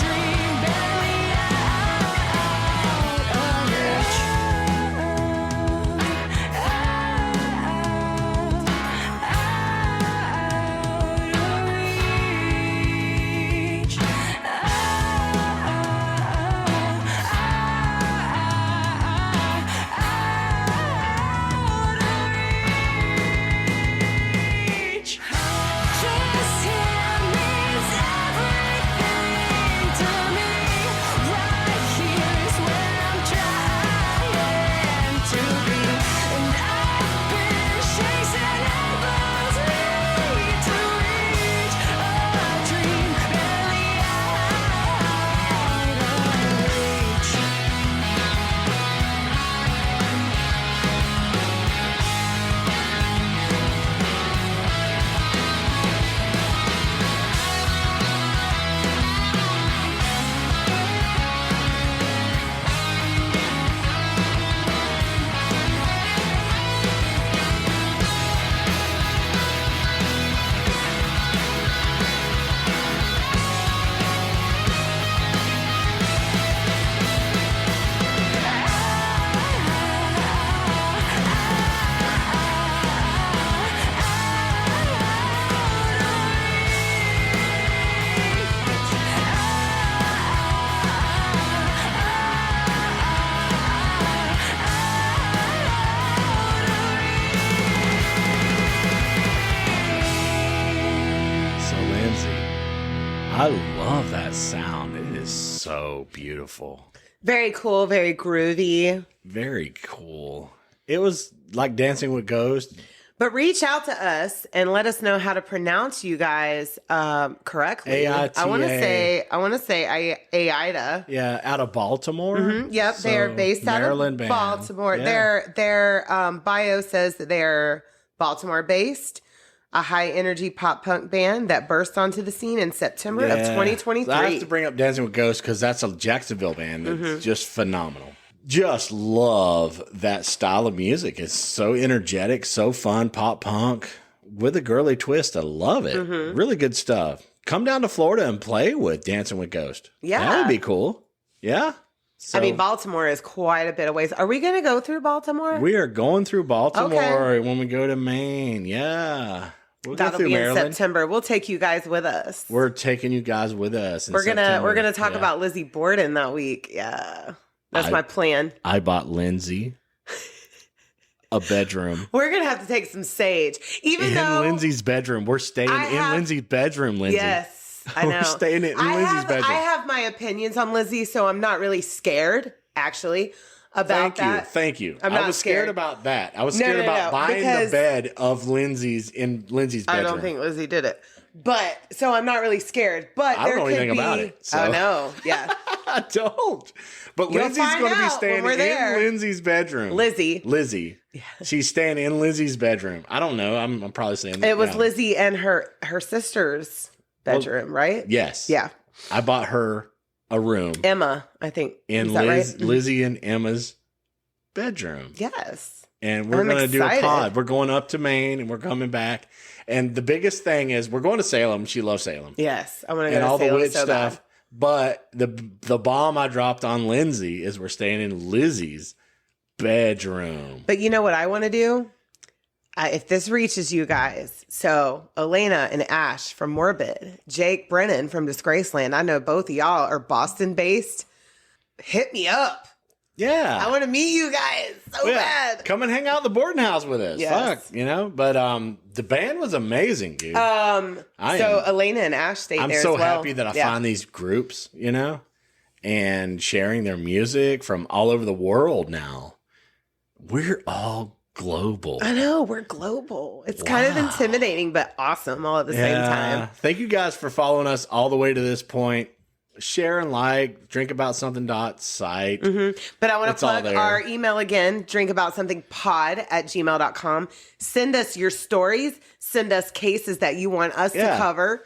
dream barely out of reach. This here means everything to me. Right here is where I'm trying to be, and I've been chasing endlessly to reach a dream barely out of reach. So, Lindsay, I love that sound. It is so beautiful. Very cool, very groovy. Very cool. It was like Dancing with Ghosts. But reach out to us and let us know how to pronounce you guys correctly. AITA. I want to say AITA. Yeah, out of Baltimore. Yep, So, they're based out Maryland of band. Baltimore. Yeah. Their bio says that they're Baltimore based, a high energy pop punk band that burst onto the scene in September of Yeah. 2023. So I have to bring up Dancing with Ghosts because that's a Jacksonville band that's just phenomenal. Just love that style of music. It's so energetic, so fun, pop punk with a girly twist. I love it. Really good stuff. Come down to Florida and play with Dancing with Ghosts. Yeah. That would be cool. Yeah. So I mean, Baltimore is quite a bit of ways. Are we going to go through Baltimore? we are going through Baltimore Okay. when we go to Maine. Yeah. We'll go That'll through be Maryland. in September. We'll take you guys with us. We're taking you guys with us. In We're gonna September. talk Yeah. about Lizzie Borden that week. Yeah, that's I- my plan. I bought Lindsay a bedroom. We're gonna have to take some sage, even In though Lindsay's bedroom. We're staying I in have- Lindsay's bedroom, Lindsay. yes, I know. We're staying in I Lindsay's have, bedroom. I have my opinions on Lizzie, so I'm not really scared actually about that. Thank you. I'm I not was scared scared. about that. I was No, scared no, about no, buying the because- bed of Lindsay's in Lindsay's I bedroom. don't think Lizzie did it, but so I'm not really scared. But I there don't know could anything be. about it, so. Oh no, yeah, I don't. But You'll Lindsay's find going to be out staying when we're in there. Lindsay's bedroom. Lizzie. She's staying in Lindsay's bedroom. I don't know. I'm probably saying It was yeah. Lizzie and her sister's bedroom, right? Yes. Yeah, I bought her a room Emma, I think. in Is that right? Lizzie and Emma's bedroom. Yes. And we're I'm going to do a excited. pod. We're going up to Maine and we're coming back. And the biggest thing is we're going to Salem. She loves Salem. Yes. I want to go And to all the Salem witch so stuff. bad. But the bomb I dropped on Lindsay is we're staying in Lizzie's bedroom. But you know what I want to do? If this reaches you guys, so Elena and Ash from Morbid, Jake Brennan from Disgraceland, I know both of y'all are Boston based. Hit me up. Yeah. I want to meet you guys so Yeah. bad. Come and hang out at the boarding house with us. Yes. Fuck, you know? But the band was amazing, dude. So Elena and Ash stayed I'm there so as well. happy that I Yeah. find these groups, you know, and sharing their music from all over the world now. We're all global. I know, we're global. It's kind of intimidating, but awesome all at the same time. Thank you guys for following us all the way to this point. Share and like, drinkaboutSomething.site. But I want to plug our email again, drinkaboutSomethingPod@gmail.com. Send us your stories. Send us cases that you want us to cover.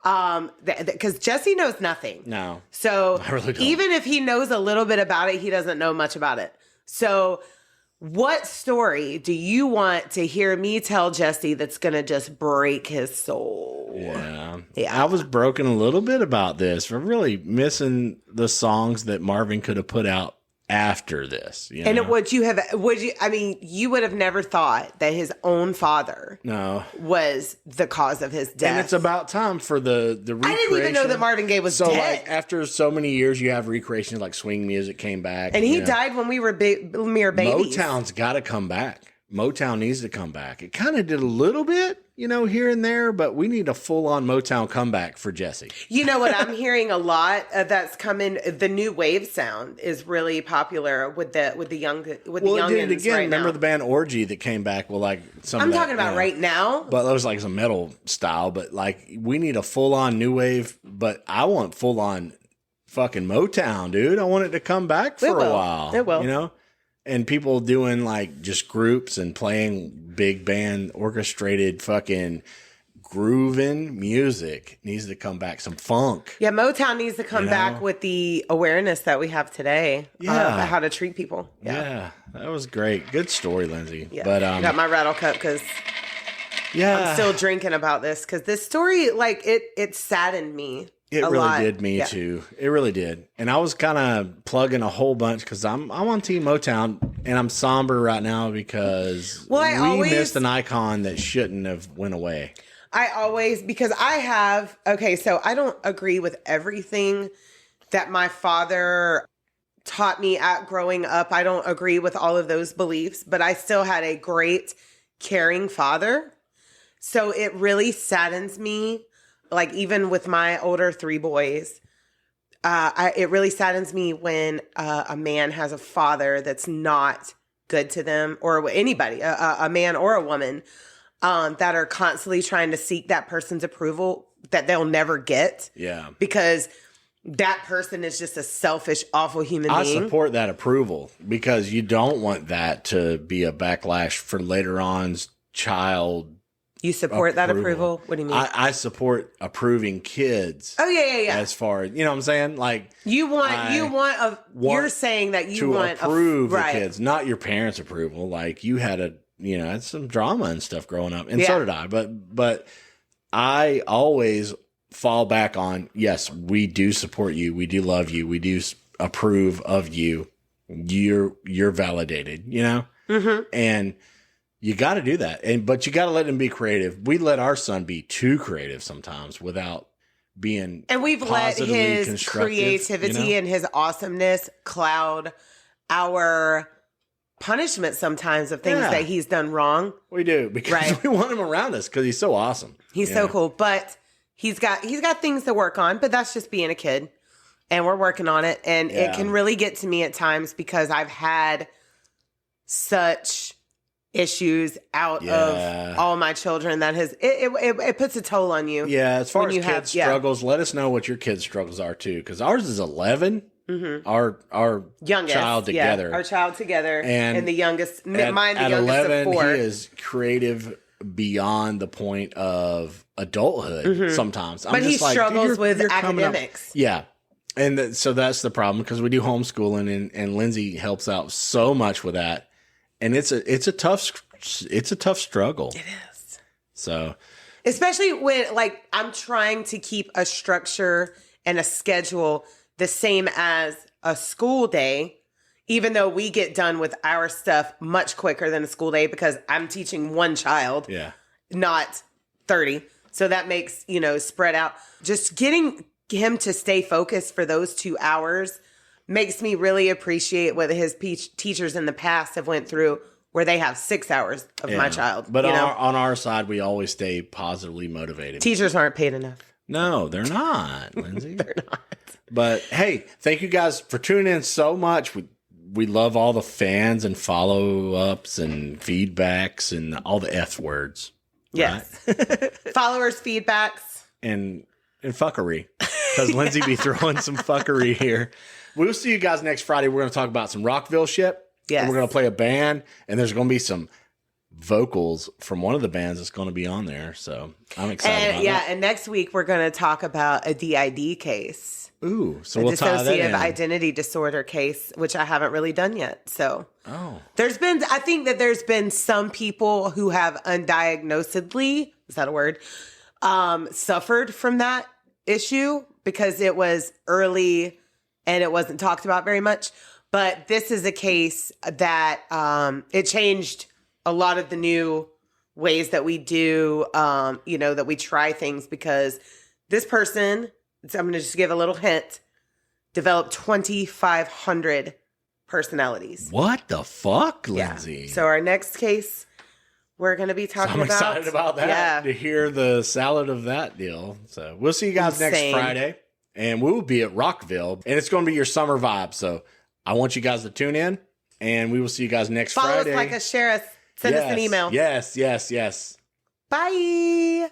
Because Jesse knows nothing. No. So I really don't. Even if he knows a little bit about it, he doesn't know much about it. So what story do you want to hear me tell Jesse that's going to just break his soul? Yeah. Yeah. I was broken a little bit about this for really missing the songs that Marvin could have put out after this. You know? And you would have never thought that his own father was the cause of his death. And it's about time for the recreation. I didn't even know that Marvin Gaye was dead. Like, after so many years, you have recreation, like swing music came back. And he died when we were mere babies. Motown's got to come back. Motown needs to come back. It kind of did a little bit, here and there, but we need a full-on Motown comeback for Jesse. You know what I'm hearing a lot that's coming? The new wave sound is really popular with the youngins again. right Remember now. the band Orgy that came back with like some. I'm talking about right now. But that was like some metal style. But like we need a full-on new wave. But I want full-on fucking Motown, dude. I want it to come back for a while. It will. And people doing like just groups and playing big band orchestrated fucking grooving music needs to come back. Some funk. Yeah, Motown needs to come back with the awareness that we have today about how to treat people. Yeah, that was great. Good story, Lindsay. Yeah. But I got my rattle cup because I'm still drinking about this because this story, like it saddened me. It really did me too. It really did. And I was kind of plugging a whole bunch because I'm on Team Motown and I'm somber right now because we missed an icon that shouldn't have went away. Because so I don't agree with everything that my father taught me at growing up. I don't agree with all of those beliefs, but I still had a great, caring father. So it really saddens me. Like even with my older 3 boys, it really saddens me when a man has a father that's not good to them, or anybody, a man or a woman, that are constantly trying to seek that person's approval that they'll never get. Yeah. Because that person is just a selfish, awful human being. I support that approval because you don't want that to be a backlash for later on's child. You support that approval? What do you mean? I support approving kids. Oh, yeah. As far as, you know what I'm saying? Like, you're saying that you want to approve the kids, not your parents' approval. Like, you had had some drama and stuff growing up, and so did I. But I always fall back on, yes, we do support you. We do love you. We do approve of you. You're validated, Mm-hmm. And you got to do that. But you got to let them be creative. We let our son be too creative sometimes without being And we've let his creativity and his awesomeness cloud our punishment sometimes of things that he's done wrong. We do because we want him around us because he's so awesome. He's so cool. But he's got things to work on, but that's just being a kid. And we're working on it. And it can really get to me at times because I've had such issues out of all my children that it puts a toll on you. Yeah, as far as kids' struggles, let us know what your kids' struggles are too, because ours is 11. Mm-hmm. Our youngest child together, our child together, and the youngest, the youngest 11, of 4. He is creative beyond the point of adulthood. Mm-hmm. Sometimes, but he struggles with academics. Yeah. And so that's the problem because we do homeschooling and Lindsay helps out so much with that. And it's a tough struggle. It is. So, especially when I'm trying to keep a structure and a schedule the same as a school day, even though we get done with our stuff much quicker than a school day because I'm teaching one child, not 30. So that makes, spread out. Just getting him to stay focused for those 2 hours makes me really appreciate what his teachers in the past have went through where they have 6 hours of my child. But on our side, we always stay positively motivated. Teachers aren't paid enough. No, they're not, Lindsay. They're not. But hey, thank you guys for tuning in so much. we love all the fans and follow-ups and feedbacks and all the F words. Yes. Followers, feedbacks. And fuckery. Because Lindsay be throwing some fuckery here. We'll see you guys next Friday. We're going to talk about some Rockville shit. Yes. And we're going to play a band. And there's going to be some vocals from one of the bands that's going to be on there. So I'm excited about that. And next week we're going to talk about a DID case. Ooh, so we'll tie that in. Dissociative identity disorder case, which I haven't really done yet. So I think that there's been some people who have undiagnosedly, is that a word, suffered from that issue because it was early and it wasn't talked about very much. But this is a case that it changed a lot of the new ways that we do, that we try things, because this person, so I'm going to just give a little hint, developed 2,500 personalities. What the fuck, Lindsay? Yeah. So our next case, we're going to be talking about. I'm excited about that, to hear the salad of that deal. So we'll see you guys next Friday, and we will be at Rockville, and it's going to be your summer vibe. So I want you guys to tune in, and we will see you guys next Friday. Follow us, like us, share us, send us an email. Yes. Bye.